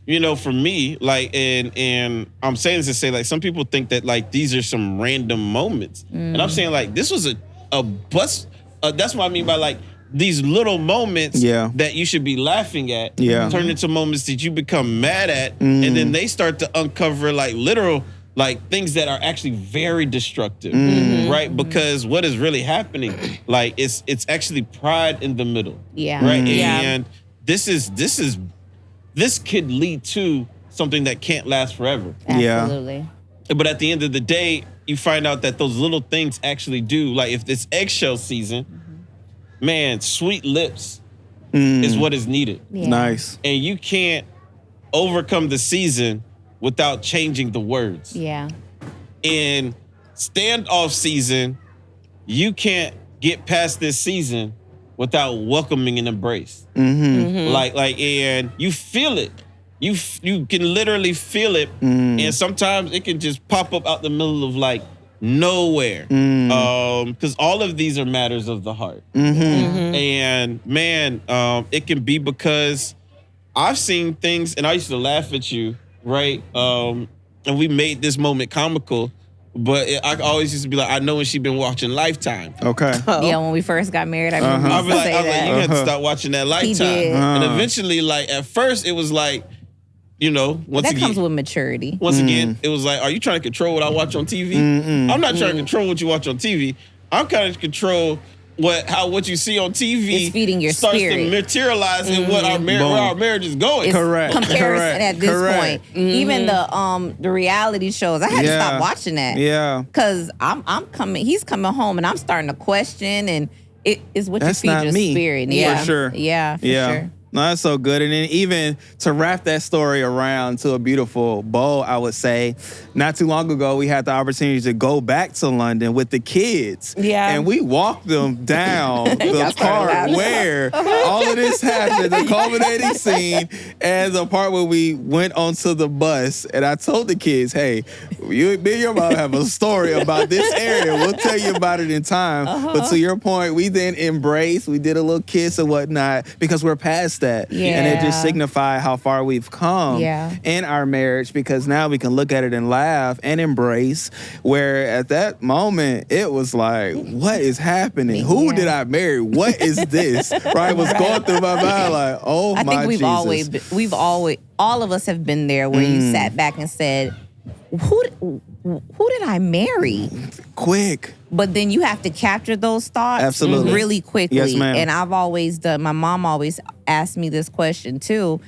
[SPEAKER 2] you know, for me, like, and I'm saying this to say like some people think that like these are some random moments. And I'm saying like this was a bus. That's what I mean by like these little moments
[SPEAKER 3] Yeah.
[SPEAKER 2] that you should be laughing at
[SPEAKER 3] Yeah.
[SPEAKER 2] turn into moments that you become mad at. And then they start to uncover like literal like things that are actually very destructive. Right? Because what is really happening, like it's actually pride in the middle.
[SPEAKER 4] Yeah.
[SPEAKER 2] Right.
[SPEAKER 5] Yeah.
[SPEAKER 2] And this could lead to something that can't last forever.
[SPEAKER 3] Yeah.
[SPEAKER 4] Absolutely.
[SPEAKER 2] But at the end of the day, you find out that those little things actually do. Like if it's eggshell season, man, sweet lips is what is needed.
[SPEAKER 4] Yeah.
[SPEAKER 3] Nice.
[SPEAKER 2] And you can't overcome the season without changing the words.
[SPEAKER 4] Yeah.
[SPEAKER 2] In standoff season, you can't get past this season without welcoming an embrace. Like, and you feel it. You can literally feel it, and sometimes it can just pop up out the middle of like nowhere. Because all of these are matters of the heart. And man, it can be because I've seen things, and I used to laugh at you, right? And we made this moment comical, but I always used to be like, I know when she been watching Lifetime.
[SPEAKER 3] Okay.
[SPEAKER 4] Yeah, when we first got married, I remember
[SPEAKER 2] I'll be like,
[SPEAKER 4] say that.
[SPEAKER 2] you had to stop watching that Lifetime.
[SPEAKER 4] did.
[SPEAKER 2] And eventually, like at first, it was like, you know, once
[SPEAKER 4] That
[SPEAKER 2] again,
[SPEAKER 4] comes with maturity.
[SPEAKER 2] once again, it was like, are you trying to control what I watch on TV? I'm not trying to control what you watch on TV. I'm trying to control what you see on TV
[SPEAKER 4] It's feeding your
[SPEAKER 2] starts
[SPEAKER 4] spirit.
[SPEAKER 2] to materialize in what where our marriage is going.
[SPEAKER 4] It's
[SPEAKER 3] Correct.
[SPEAKER 4] comparison at this
[SPEAKER 3] Correct.
[SPEAKER 4] point. Even the reality shows, I had to stop watching that.
[SPEAKER 3] Yeah.
[SPEAKER 4] Cause I'm coming. He's coming home, and I'm starting to question, and it is what
[SPEAKER 3] That's
[SPEAKER 4] you feed
[SPEAKER 3] not
[SPEAKER 4] your
[SPEAKER 3] me.
[SPEAKER 4] spirit.
[SPEAKER 3] For
[SPEAKER 4] Yeah,
[SPEAKER 3] sure.
[SPEAKER 4] Yeah, for
[SPEAKER 3] Yeah.
[SPEAKER 4] sure.
[SPEAKER 3] No, that's so good. And then even to wrap that story around to a beautiful bow, I would say, not too long ago, we had the opportunity to go back to London with the kids.
[SPEAKER 5] Yeah.
[SPEAKER 3] And we walked them down the
[SPEAKER 4] Y'all started
[SPEAKER 3] part
[SPEAKER 4] laughing.
[SPEAKER 3] where all of this happened, the culminating scene, and the part where we went onto the bus. And I told the kids, hey, me and your mom have a story about this area. We'll tell you about it in time. But to your point, we then embraced, we did a little kiss and whatnot because we're past that. And it just
[SPEAKER 4] Yeah.
[SPEAKER 3] signified how far we've come in our marriage, because now we can look at it and laugh and embrace, where at that moment it was like, what is happening? Who did I marry? What is this? Right? Was going through my mind like, oh
[SPEAKER 4] I
[SPEAKER 3] my
[SPEAKER 4] think we've
[SPEAKER 3] Jesus.
[SPEAKER 4] always all of us have been there where you sat back and said, who did I marry?
[SPEAKER 3] Quick.
[SPEAKER 4] But then you have to capture those thoughts
[SPEAKER 3] Absolutely.
[SPEAKER 4] really quickly.
[SPEAKER 3] Yes, ma'am.
[SPEAKER 4] And I've always done, my mom always asked me this question too.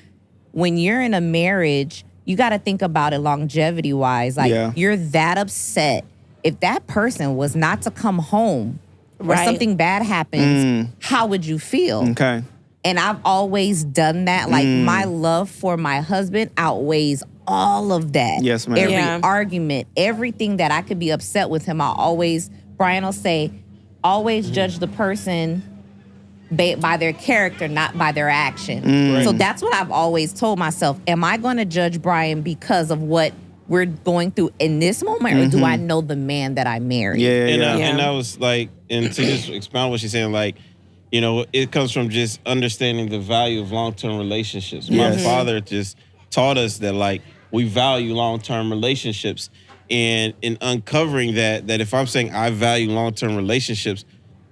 [SPEAKER 4] When you're in a marriage, you got to think about it longevity wise. Like you're that upset. If that person was not to come home or
[SPEAKER 5] Right.
[SPEAKER 4] something bad happens, how would you feel?
[SPEAKER 3] Okay.
[SPEAKER 4] And I've always done that. Like my love for my husband outweighs all of that.
[SPEAKER 3] Yes, ma'am.
[SPEAKER 4] Every
[SPEAKER 5] Yeah.
[SPEAKER 4] argument, everything that I could be upset with him, Brian will say, always judge the person by their character, not by their action. So that's what I've always told myself. Am I going to judge Brian because of what we're going through in this moment, or do I know the man that I married?
[SPEAKER 2] And I was like, and to just expound what she's saying, like, you know, it comes from just understanding the value of long-term relationships. My father just taught us that, like, we value long-term relationships. And in uncovering that if I'm saying I value long-term relationships,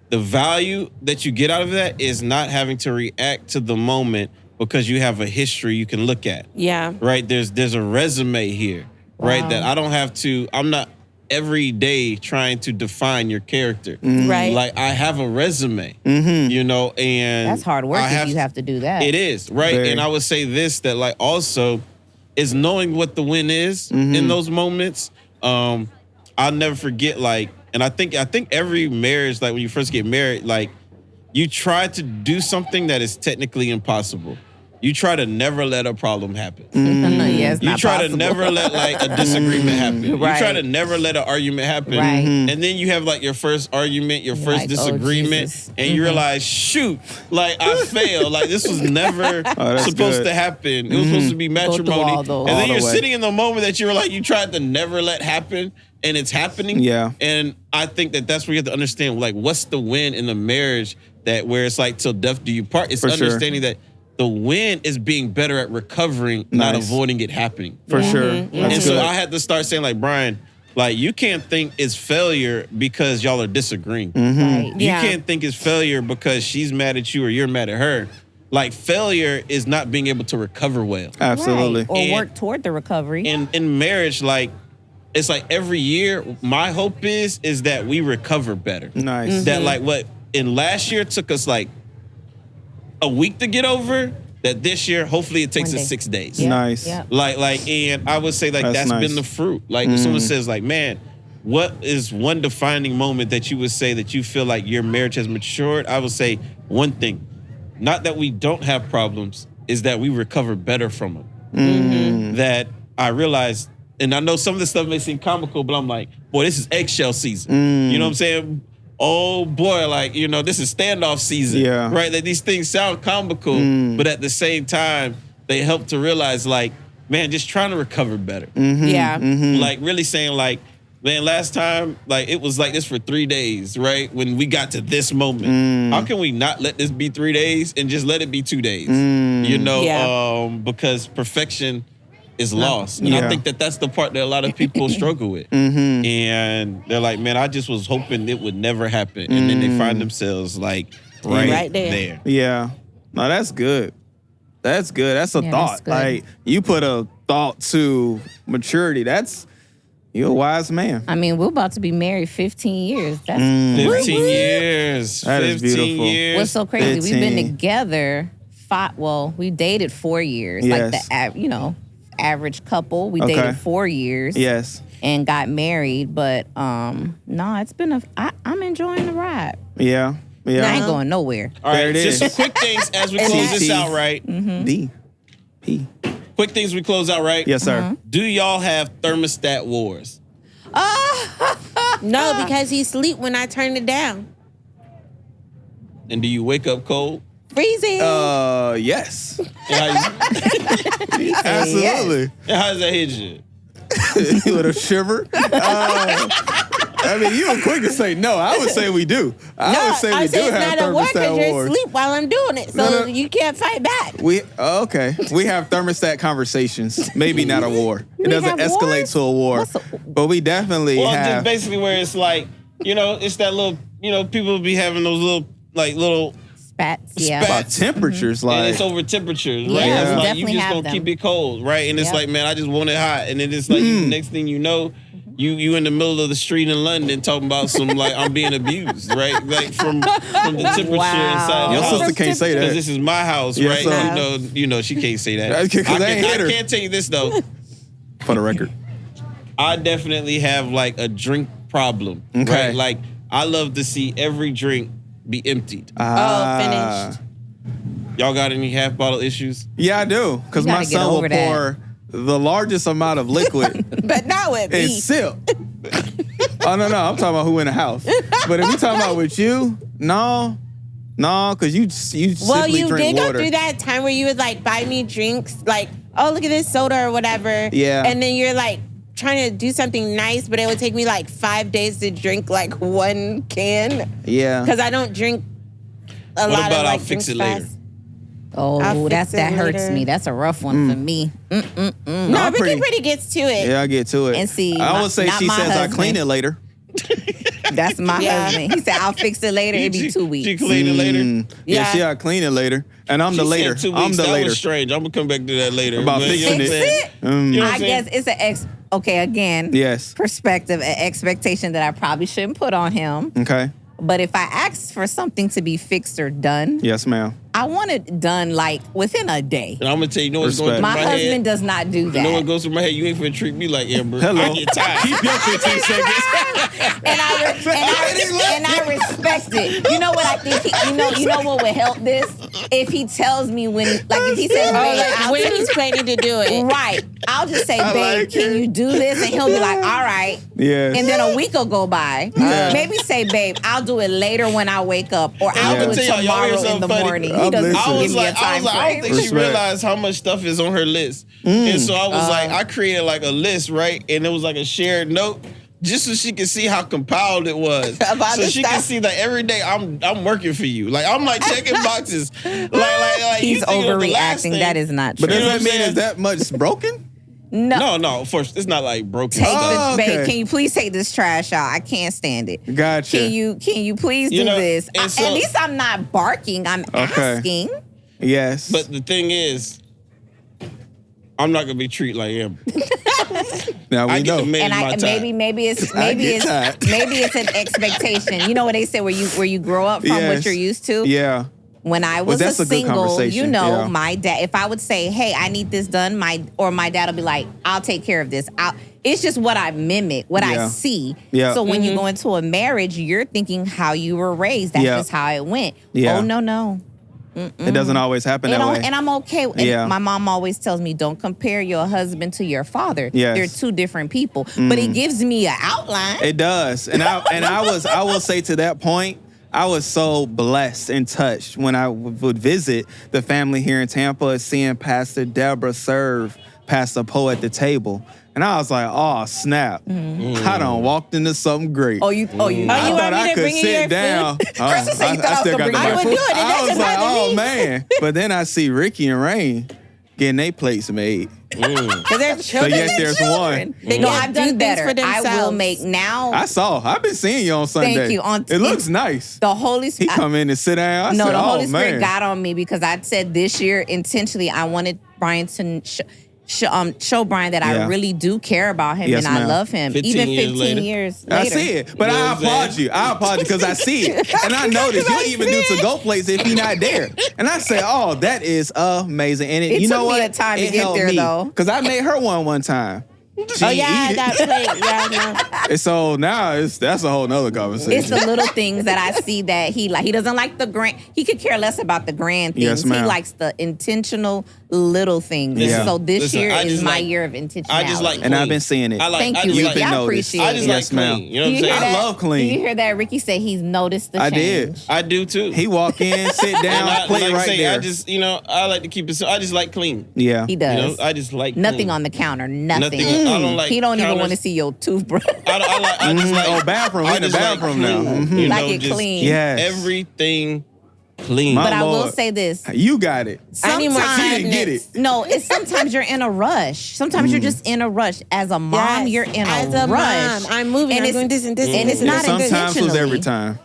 [SPEAKER 2] the value that you get out of that is not having to react to the moment because you have a history you can look at.
[SPEAKER 5] Yeah.
[SPEAKER 2] Right? There's a resume here, right? That I don't have to, I'm not every day trying to define your character.
[SPEAKER 5] Right.
[SPEAKER 2] Like, I have a resume, you know, and
[SPEAKER 4] That's hard work if you have to do that.
[SPEAKER 2] It is, right?
[SPEAKER 3] Very.
[SPEAKER 2] And I would say this, that like also is knowing what the win is in those moments. I'll never forget, like, and I think every marriage, like when you first get married, like you try to do something that is technically impossible. You try to never let a problem happen.
[SPEAKER 4] Yeah, it's
[SPEAKER 2] You
[SPEAKER 4] not
[SPEAKER 2] try to
[SPEAKER 4] possible.
[SPEAKER 2] never let like a disagreement happen.
[SPEAKER 4] Right.
[SPEAKER 2] You try to never let an argument happen.
[SPEAKER 4] Right.
[SPEAKER 2] And then you have like your first argument, your first
[SPEAKER 4] Like, oh,
[SPEAKER 2] disagreement,
[SPEAKER 4] Jesus.
[SPEAKER 2] and you realize, shoot, like I failed. Like this was never
[SPEAKER 3] that's
[SPEAKER 2] supposed
[SPEAKER 3] good.
[SPEAKER 2] to happen. It was supposed to be matrimony.
[SPEAKER 4] all those.
[SPEAKER 2] And
[SPEAKER 3] All
[SPEAKER 2] then
[SPEAKER 3] the
[SPEAKER 2] you're
[SPEAKER 3] way.
[SPEAKER 2] sitting in the moment that you were like, you tried to never let happen, and it's happening.
[SPEAKER 3] Yeah.
[SPEAKER 2] And I think that's where you have to understand, like, what's the win in the marriage that where it's like till death do you part. It's
[SPEAKER 3] For sure.
[SPEAKER 2] understanding that the win is being better at recovering, not
[SPEAKER 3] Nice.
[SPEAKER 2] avoiding it happening.
[SPEAKER 3] For sure.
[SPEAKER 2] And
[SPEAKER 3] That's
[SPEAKER 2] so
[SPEAKER 3] good.
[SPEAKER 2] I had to start saying, like, Brian, like, you can't think it's failure because y'all are disagreeing.
[SPEAKER 4] Right.
[SPEAKER 2] You
[SPEAKER 5] Yeah.
[SPEAKER 2] can't think it's failure because she's mad at you or you're mad at her. Like, failure is not being able to recover well.
[SPEAKER 3] Absolutely.
[SPEAKER 4] Right. Or
[SPEAKER 2] And-
[SPEAKER 4] work toward the recovery.
[SPEAKER 2] In marriage, like, it's like every year, my hope is that we recover better.
[SPEAKER 3] Nice.
[SPEAKER 2] That like what in last year took us like a week to get over, that this year, hopefully it takes
[SPEAKER 4] One
[SPEAKER 2] us
[SPEAKER 4] day.
[SPEAKER 2] 6 days.
[SPEAKER 4] Yeah.
[SPEAKER 3] Nice.
[SPEAKER 4] Yeah.
[SPEAKER 2] Like, and I would say like
[SPEAKER 3] That's
[SPEAKER 2] that's
[SPEAKER 3] nice.
[SPEAKER 2] been the fruit. Like when someone says like, man, what is one defining moment that you would say that you feel like your marriage has matured? I would say one thing, not that we don't have problems, is that we recover better from them. That I realized, and I know some of the stuff may seem comical, but I'm like, boy, this is eggshell season. You know what I'm saying? Oh boy, like, you know, this is standoff season.
[SPEAKER 3] Yeah.
[SPEAKER 2] Right? That these things sound comical, but at the same time, they help to realize, like, man, just trying to recover better.
[SPEAKER 5] Yeah.
[SPEAKER 2] Like really saying, like, man, last time, like, it was like this for 3 days, right? When we got to this moment. How can we not let this be 3 days and just let it be 2 days? You know,
[SPEAKER 5] Yeah.
[SPEAKER 2] because perfection is lost. And I
[SPEAKER 3] Yeah.
[SPEAKER 2] think that that's the part that a lot of people struggle with. And they're like, man, I just was hoping it would never happen. And then they find themselves like right,
[SPEAKER 5] Right there.
[SPEAKER 2] there.
[SPEAKER 3] Yeah. No, that's good. That's good. That's a
[SPEAKER 4] Yeah,
[SPEAKER 3] thought.
[SPEAKER 4] that's good.
[SPEAKER 3] Like you put a thought to maturity. You're a wise man.
[SPEAKER 4] I mean, we're about to be married 15 years. That's
[SPEAKER 2] 15 years.
[SPEAKER 3] That is
[SPEAKER 2] 15
[SPEAKER 3] beautiful.
[SPEAKER 2] years.
[SPEAKER 4] what's so crazy. We've been
[SPEAKER 3] 15.
[SPEAKER 4] together we dated 4 years.
[SPEAKER 3] Yes.
[SPEAKER 4] Like the average couple. We
[SPEAKER 3] Okay.
[SPEAKER 4] dated 4 years.
[SPEAKER 3] Yes.
[SPEAKER 4] And got married, but no, it's been I'm enjoying the ride.
[SPEAKER 3] Yeah. Yeah.
[SPEAKER 4] I ain't going nowhere.
[SPEAKER 2] All right,
[SPEAKER 3] There it
[SPEAKER 2] just
[SPEAKER 3] is.
[SPEAKER 2] some quick things as we close this out, right?
[SPEAKER 3] D. P.
[SPEAKER 2] Quick things we close out, right?
[SPEAKER 3] Yes, sir.
[SPEAKER 2] Do y'all have thermostat wars?
[SPEAKER 5] No, because he sleep when I turn it down.
[SPEAKER 2] And do you wake up cold?
[SPEAKER 5] Freezing.
[SPEAKER 3] Yes.
[SPEAKER 2] And how,
[SPEAKER 3] Absolutely.
[SPEAKER 2] and how does that hit you?
[SPEAKER 3] With a shiver. I mean, you were quick to say no. I would say we do. I would say we do
[SPEAKER 5] it's
[SPEAKER 3] have
[SPEAKER 5] not a war
[SPEAKER 3] thermostat
[SPEAKER 5] because you're
[SPEAKER 3] wars.
[SPEAKER 5] asleep while I'm doing it, so
[SPEAKER 3] No.
[SPEAKER 5] you can't fight back.
[SPEAKER 3] Okay. We have thermostat conversations. Maybe not a war. It doesn't
[SPEAKER 4] have
[SPEAKER 3] escalate
[SPEAKER 4] wars?
[SPEAKER 3] to a war.
[SPEAKER 4] What's
[SPEAKER 3] But we definitely
[SPEAKER 2] Well, just
[SPEAKER 3] have.
[SPEAKER 2] basically where it's like, it's that little, people be having those little
[SPEAKER 4] Spats, yeah.
[SPEAKER 2] Spats.
[SPEAKER 3] About temperatures,
[SPEAKER 2] and
[SPEAKER 3] like
[SPEAKER 2] it's over temperatures, right?
[SPEAKER 4] Yeah,
[SPEAKER 2] It's
[SPEAKER 3] we
[SPEAKER 2] like
[SPEAKER 4] definitely
[SPEAKER 2] you just
[SPEAKER 4] have
[SPEAKER 2] gonna
[SPEAKER 4] them.
[SPEAKER 2] keep it cold, right? And it's
[SPEAKER 4] Yep.
[SPEAKER 2] like, man, I just want it hot. And then it's like next thing you know, you in the middle of the street in London talking about some like I'm being abused, right? Like from the temperature
[SPEAKER 4] Wow.
[SPEAKER 2] inside the
[SPEAKER 3] your
[SPEAKER 2] house.
[SPEAKER 3] sister can't say
[SPEAKER 2] Because
[SPEAKER 3] that.
[SPEAKER 2] this is my house,
[SPEAKER 3] Yes,
[SPEAKER 2] right?
[SPEAKER 3] sir.
[SPEAKER 2] You know, she can't say that.
[SPEAKER 3] That's 'cause they ain't hit her.
[SPEAKER 2] I can't tell you this though.
[SPEAKER 3] For the record.
[SPEAKER 2] I definitely have like a drink problem.
[SPEAKER 3] Okay.
[SPEAKER 2] Right? Like I love to see every drink be emptied.
[SPEAKER 5] Finished.
[SPEAKER 2] Y'all got any half bottle issues?
[SPEAKER 3] Yeah, I do. Because
[SPEAKER 4] You
[SPEAKER 3] my
[SPEAKER 4] gotta get
[SPEAKER 3] son will
[SPEAKER 4] over that.
[SPEAKER 3] pour the largest amount of liquid
[SPEAKER 5] But not with
[SPEAKER 3] and
[SPEAKER 5] me.
[SPEAKER 3] sip. Oh, no. I'm talking about who in the house. But if we talking about with you, no, because you
[SPEAKER 5] Well,
[SPEAKER 3] simply
[SPEAKER 5] you
[SPEAKER 3] drink
[SPEAKER 5] did
[SPEAKER 3] water.
[SPEAKER 5] go through that time where you would like buy me drinks, like, oh, look at this soda or whatever.
[SPEAKER 3] Yeah.
[SPEAKER 5] And then you're like trying to do something nice, but it would take me like 5 days to drink like one can
[SPEAKER 3] Yeah.
[SPEAKER 5] because I don't drink a
[SPEAKER 2] What
[SPEAKER 5] lot
[SPEAKER 2] about
[SPEAKER 5] of
[SPEAKER 2] I'll
[SPEAKER 5] like
[SPEAKER 2] fix
[SPEAKER 5] drinks
[SPEAKER 2] it later?
[SPEAKER 5] fast.
[SPEAKER 4] Oh,
[SPEAKER 5] I'll
[SPEAKER 4] that
[SPEAKER 5] fix it
[SPEAKER 4] hurts
[SPEAKER 5] later.
[SPEAKER 4] me. That's a rough one for me.
[SPEAKER 5] No,
[SPEAKER 3] I'm
[SPEAKER 5] Ricky
[SPEAKER 3] pretty-
[SPEAKER 5] pretty gets to it.
[SPEAKER 3] Yeah, I get to it.
[SPEAKER 4] And see,
[SPEAKER 3] I
[SPEAKER 4] my-
[SPEAKER 3] would say
[SPEAKER 4] not
[SPEAKER 3] she
[SPEAKER 4] my
[SPEAKER 3] says I
[SPEAKER 4] husband.
[SPEAKER 3] clean it later.
[SPEAKER 4] That's my
[SPEAKER 5] Yeah.
[SPEAKER 4] husband. He said, I'll fix it later. It'd be 2
[SPEAKER 2] She
[SPEAKER 4] weeks.
[SPEAKER 2] clean it later.
[SPEAKER 3] Yeah,
[SPEAKER 5] Yeah.
[SPEAKER 3] she I clean it later. And I'm
[SPEAKER 2] She
[SPEAKER 3] the
[SPEAKER 2] said
[SPEAKER 3] later.
[SPEAKER 2] 2
[SPEAKER 3] I'm
[SPEAKER 2] weeks.
[SPEAKER 3] the
[SPEAKER 2] That
[SPEAKER 3] later.
[SPEAKER 2] was strange. I'm gonna come back to that later.
[SPEAKER 3] About
[SPEAKER 2] But you know
[SPEAKER 3] fixing
[SPEAKER 2] what I'm
[SPEAKER 3] it.
[SPEAKER 2] saying?
[SPEAKER 3] Mm.
[SPEAKER 2] You know what
[SPEAKER 4] I
[SPEAKER 2] I'm saying?
[SPEAKER 4] guess it's okay, again.
[SPEAKER 3] Yes.
[SPEAKER 4] Perspective, an expectation that I probably shouldn't put on him.
[SPEAKER 3] Okay.
[SPEAKER 4] But if I ask for something to be fixed or done,
[SPEAKER 3] Yes, ma'am.
[SPEAKER 4] I want it done like within a day.
[SPEAKER 2] And I'm gonna tell you, what's going through
[SPEAKER 3] Respect.
[SPEAKER 4] My
[SPEAKER 2] my
[SPEAKER 4] husband
[SPEAKER 2] head?
[SPEAKER 4] does not do that.
[SPEAKER 2] You know what goes through my head? You ain't finna treat me like Amber.
[SPEAKER 3] Hello.
[SPEAKER 2] I get tired.
[SPEAKER 3] Keep your 15 seconds.
[SPEAKER 4] and I respect it. You know what I think? You know what would help this if he tells me when, like, if he says,
[SPEAKER 5] Oh,
[SPEAKER 4] "Babe,
[SPEAKER 5] like
[SPEAKER 4] I'll
[SPEAKER 5] when
[SPEAKER 4] do-"
[SPEAKER 5] he's planning to do it.
[SPEAKER 4] right? I'll just say,
[SPEAKER 3] I
[SPEAKER 4] "Babe,
[SPEAKER 3] like
[SPEAKER 4] can
[SPEAKER 3] it.
[SPEAKER 4] you do this?" And he'll be like, "All right."
[SPEAKER 3] Yes.
[SPEAKER 4] And then a week will go by.
[SPEAKER 3] Yeah.
[SPEAKER 4] Maybe say, "Babe, I'll do it later when I wake up, or I'll
[SPEAKER 2] I'm
[SPEAKER 4] do
[SPEAKER 2] gonna
[SPEAKER 4] it
[SPEAKER 2] tell y'all hear
[SPEAKER 4] tomorrow in
[SPEAKER 2] something
[SPEAKER 4] the
[SPEAKER 2] funny.
[SPEAKER 4] morning." He
[SPEAKER 3] I'm
[SPEAKER 4] doesn't
[SPEAKER 3] listening.
[SPEAKER 4] give me a time
[SPEAKER 2] I don't
[SPEAKER 4] frame.
[SPEAKER 2] think she
[SPEAKER 3] Respect.
[SPEAKER 2] realized how much stuff is on her list. And so I was like, I created like a list, right? And it was like a shared note. Just so she could see how compiled it was,
[SPEAKER 5] About
[SPEAKER 2] so
[SPEAKER 5] the
[SPEAKER 2] she can
[SPEAKER 5] stuff.
[SPEAKER 2] see that every day I'm working for you. Like I'm like checking boxes. Like you
[SPEAKER 4] He's
[SPEAKER 2] think it was the last
[SPEAKER 4] overreacting.
[SPEAKER 2] thing.
[SPEAKER 4] That is not true.
[SPEAKER 3] But does
[SPEAKER 2] You know
[SPEAKER 3] that
[SPEAKER 2] what I'm
[SPEAKER 3] mean
[SPEAKER 2] saying?
[SPEAKER 3] it's that much broken?
[SPEAKER 2] No. First, it's not like broken
[SPEAKER 4] Take
[SPEAKER 2] stuff.
[SPEAKER 4] this,
[SPEAKER 3] okay.
[SPEAKER 4] babe. Can you please take this trash out? I can't stand it.
[SPEAKER 3] Gotcha.
[SPEAKER 4] Can you please do
[SPEAKER 2] You know,
[SPEAKER 4] this?
[SPEAKER 2] and so-
[SPEAKER 4] At least I'm not barking. I'm asking.
[SPEAKER 3] Yes.
[SPEAKER 2] But the thing is, I'm not gonna be treated like Amber.
[SPEAKER 3] now we
[SPEAKER 2] I get
[SPEAKER 3] know.
[SPEAKER 2] to manage
[SPEAKER 4] And
[SPEAKER 2] my time.
[SPEAKER 4] maybe it's
[SPEAKER 3] I get that.
[SPEAKER 4] maybe it's an expectation. You know what they say where you grow up from what
[SPEAKER 3] Yes.
[SPEAKER 4] you're used to.
[SPEAKER 3] Yeah.
[SPEAKER 4] When I was
[SPEAKER 3] that's a good
[SPEAKER 4] single,
[SPEAKER 3] conversation,
[SPEAKER 4] you know,
[SPEAKER 3] yeah.
[SPEAKER 4] my dad. If I would say, "Hey, I need this done," my dad will be like, "I'll take care of this." It's just what I mimic, what I
[SPEAKER 3] Yeah.
[SPEAKER 4] see.
[SPEAKER 3] Yeah.
[SPEAKER 4] So when you go into a marriage, you're thinking how you were raised. That's
[SPEAKER 3] Yeah.
[SPEAKER 4] just how it went.
[SPEAKER 3] Yeah.
[SPEAKER 4] Oh no.
[SPEAKER 3] It doesn't always happen
[SPEAKER 4] And,
[SPEAKER 3] that way.
[SPEAKER 4] and I'm okay. And
[SPEAKER 3] Yeah.
[SPEAKER 4] my mom always tells me, don't compare your husband to your father.
[SPEAKER 3] Yes.
[SPEAKER 4] They're two different people. But it gives me an outline.
[SPEAKER 3] It does. And I will say to that point, I was so blessed and touched when I would visit the family here in Tampa, seeing Pastor Deborah serve Pastor Poe at the table. And I was like, oh, snap. I done walked into something great.
[SPEAKER 4] Oh, you.
[SPEAKER 3] I
[SPEAKER 5] want me
[SPEAKER 3] thought I
[SPEAKER 5] to
[SPEAKER 3] could
[SPEAKER 5] bring you your
[SPEAKER 3] sit down.
[SPEAKER 4] Krista said you thought I was
[SPEAKER 3] still
[SPEAKER 4] gonna
[SPEAKER 3] got
[SPEAKER 4] bring
[SPEAKER 3] the
[SPEAKER 4] you your
[SPEAKER 3] food.
[SPEAKER 5] food. I would do it. It
[SPEAKER 3] I was
[SPEAKER 5] doesn't
[SPEAKER 3] like,
[SPEAKER 5] bother
[SPEAKER 3] oh,
[SPEAKER 5] me.
[SPEAKER 3] man. But then I see Ricky and Rain getting their plates made.
[SPEAKER 5] Because they're
[SPEAKER 3] But
[SPEAKER 5] children.
[SPEAKER 3] yet there's one.
[SPEAKER 5] They
[SPEAKER 4] No,
[SPEAKER 5] can't
[SPEAKER 4] I've
[SPEAKER 5] do
[SPEAKER 4] done
[SPEAKER 5] things
[SPEAKER 4] better.
[SPEAKER 5] for
[SPEAKER 4] I will
[SPEAKER 5] themselves.
[SPEAKER 4] make now.
[SPEAKER 3] I've been seeing you on Sunday.
[SPEAKER 4] Thank you.
[SPEAKER 3] It looks nice.
[SPEAKER 4] The Holy
[SPEAKER 3] He
[SPEAKER 4] Spirit.
[SPEAKER 3] come in and sit down. I
[SPEAKER 4] No,
[SPEAKER 3] said,
[SPEAKER 4] the Holy
[SPEAKER 3] oh,
[SPEAKER 4] Spirit
[SPEAKER 3] man.
[SPEAKER 4] got on me because I said this year intentionally I wanted Brian to show Brian that I
[SPEAKER 3] Yeah.
[SPEAKER 4] really do care about him
[SPEAKER 3] Yes,
[SPEAKER 4] and I
[SPEAKER 3] ma'am.
[SPEAKER 4] love him.
[SPEAKER 2] 15
[SPEAKER 4] Even
[SPEAKER 2] years
[SPEAKER 4] 15
[SPEAKER 2] later.
[SPEAKER 4] years later.
[SPEAKER 3] I see it, but
[SPEAKER 2] You know
[SPEAKER 3] I
[SPEAKER 2] what I'm
[SPEAKER 3] applaud
[SPEAKER 2] saying?
[SPEAKER 3] you. I applaud you because I see it, and I noticed you even do to-go plates if he not there. And I say, oh, that is amazing. And
[SPEAKER 4] It
[SPEAKER 3] you know
[SPEAKER 4] took me
[SPEAKER 3] what?
[SPEAKER 4] a time to
[SPEAKER 3] It
[SPEAKER 4] get
[SPEAKER 3] helped
[SPEAKER 4] there,
[SPEAKER 3] me,
[SPEAKER 4] though.
[SPEAKER 3] because I made her one time. She
[SPEAKER 5] Oh, yeah,
[SPEAKER 3] eat it.
[SPEAKER 5] that plate. Yeah, no.
[SPEAKER 3] And so now that's a whole nother conversation.
[SPEAKER 4] It's the little things that I see that he like. He doesn't like the grand. He could care less about the grand things.
[SPEAKER 3] Yes,
[SPEAKER 4] he
[SPEAKER 3] ma'am.
[SPEAKER 4] likes the intentional little things.
[SPEAKER 3] Yeah.
[SPEAKER 4] So this
[SPEAKER 2] Listen,
[SPEAKER 4] year
[SPEAKER 2] I
[SPEAKER 4] is
[SPEAKER 2] just
[SPEAKER 4] my
[SPEAKER 2] like-
[SPEAKER 4] year of intentionality.
[SPEAKER 2] I just like
[SPEAKER 3] And I've
[SPEAKER 2] clean.
[SPEAKER 3] been seeing it.
[SPEAKER 2] I like.
[SPEAKER 4] Thank
[SPEAKER 2] I
[SPEAKER 4] you,
[SPEAKER 2] just
[SPEAKER 3] You've
[SPEAKER 2] like,
[SPEAKER 4] Ricky.
[SPEAKER 3] been
[SPEAKER 4] I
[SPEAKER 3] noticed.
[SPEAKER 4] appreciate
[SPEAKER 2] I
[SPEAKER 4] it.
[SPEAKER 2] just
[SPEAKER 3] Yes,
[SPEAKER 2] like
[SPEAKER 3] ma'am.
[SPEAKER 2] clean. You know what I'm
[SPEAKER 4] Do you hear
[SPEAKER 2] saying?
[SPEAKER 3] I
[SPEAKER 4] that?
[SPEAKER 3] love clean.
[SPEAKER 4] Do you hear that? Ricky said he's noticed the
[SPEAKER 3] I
[SPEAKER 4] change.
[SPEAKER 3] did.
[SPEAKER 2] I do too.
[SPEAKER 3] He walk in, sit
[SPEAKER 2] And
[SPEAKER 3] down,
[SPEAKER 2] I,
[SPEAKER 3] plate
[SPEAKER 2] like I
[SPEAKER 3] right
[SPEAKER 2] say,
[SPEAKER 3] there.
[SPEAKER 2] I just, I like to keep it. I just like clean.
[SPEAKER 3] yeah.
[SPEAKER 4] He
[SPEAKER 2] You
[SPEAKER 4] does.
[SPEAKER 2] know, I just like
[SPEAKER 4] Nothing
[SPEAKER 2] clean.
[SPEAKER 4] on the counter. Nothing.
[SPEAKER 2] I don't like.
[SPEAKER 4] He don't even
[SPEAKER 2] counters.
[SPEAKER 4] want to see your toothbrush.
[SPEAKER 2] I just like.
[SPEAKER 3] Oh, bathroom. We
[SPEAKER 2] I
[SPEAKER 3] in the
[SPEAKER 2] just like
[SPEAKER 3] bathroom now.
[SPEAKER 2] clean.
[SPEAKER 3] Mhm.
[SPEAKER 2] You
[SPEAKER 4] Like
[SPEAKER 2] know,
[SPEAKER 4] it
[SPEAKER 2] just
[SPEAKER 4] clean.
[SPEAKER 3] Yes.
[SPEAKER 2] Everything clean.
[SPEAKER 3] My
[SPEAKER 4] But I will
[SPEAKER 3] Lord.
[SPEAKER 4] say this.
[SPEAKER 3] You got it.
[SPEAKER 5] I need more
[SPEAKER 3] She
[SPEAKER 4] Sometimes,
[SPEAKER 3] didn't get it.
[SPEAKER 4] no, it's sometimes you're in a rush. Sometimes you're just in a rush. As a mom,
[SPEAKER 5] Yes.
[SPEAKER 4] you're in
[SPEAKER 5] As
[SPEAKER 4] a
[SPEAKER 5] a
[SPEAKER 4] rush.
[SPEAKER 5] mom, I'm moving, I'm
[SPEAKER 4] it's-
[SPEAKER 5] doing this and this
[SPEAKER 4] and it's
[SPEAKER 5] and
[SPEAKER 4] not
[SPEAKER 5] this.
[SPEAKER 3] Sometimes was every
[SPEAKER 4] intentionally.
[SPEAKER 3] time.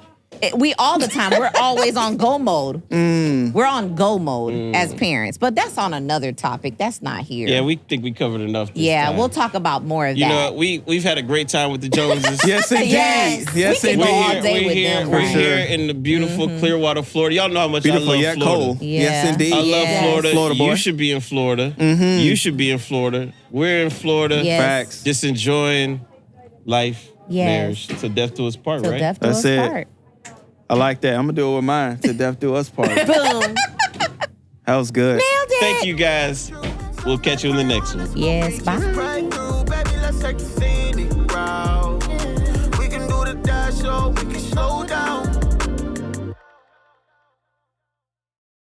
[SPEAKER 4] We all the time. We're always on go mode.
[SPEAKER 3] Mm.
[SPEAKER 4] We're on go mode as parents. But that's on another topic. That's not here.
[SPEAKER 2] Yeah, we think we covered enough. This
[SPEAKER 4] Yeah,
[SPEAKER 2] time.
[SPEAKER 4] we'll talk about more of
[SPEAKER 2] You
[SPEAKER 4] that.
[SPEAKER 2] know, we've had a great time with the Joneses.
[SPEAKER 3] Yes, indeed.
[SPEAKER 4] Yes.
[SPEAKER 3] Yes,
[SPEAKER 4] We can
[SPEAKER 3] indeed.
[SPEAKER 4] go all day
[SPEAKER 2] we're
[SPEAKER 4] with
[SPEAKER 2] here,
[SPEAKER 4] them,
[SPEAKER 2] we're
[SPEAKER 4] Brian.
[SPEAKER 2] here in the beautiful Clearwater, Florida. Y'all know how much
[SPEAKER 3] Beautiful
[SPEAKER 2] I love
[SPEAKER 3] yet
[SPEAKER 2] Florida.
[SPEAKER 3] cold.
[SPEAKER 4] Yeah.
[SPEAKER 3] Yes, indeed.
[SPEAKER 2] I love
[SPEAKER 4] Yes.
[SPEAKER 2] Florida.
[SPEAKER 3] Florida boy.
[SPEAKER 2] You should be in Florida. You should be in Florida. We're in Florida.
[SPEAKER 4] Yes.
[SPEAKER 3] Facts.
[SPEAKER 2] Just enjoying life,
[SPEAKER 4] Yes.
[SPEAKER 2] marriage, to death do us part,
[SPEAKER 4] Till
[SPEAKER 2] right?
[SPEAKER 4] death do
[SPEAKER 3] That's
[SPEAKER 4] us
[SPEAKER 3] it.
[SPEAKER 4] part.
[SPEAKER 3] I like that. I'm gonna do it with mine. To death do us part.
[SPEAKER 5] Boom.
[SPEAKER 3] That was good.
[SPEAKER 2] Thank you guys. We'll catch you in the next one.
[SPEAKER 4] Yes, bye.
[SPEAKER 1] Right through, baby, let's take the scenic route. We can do the dash, or we can slow down.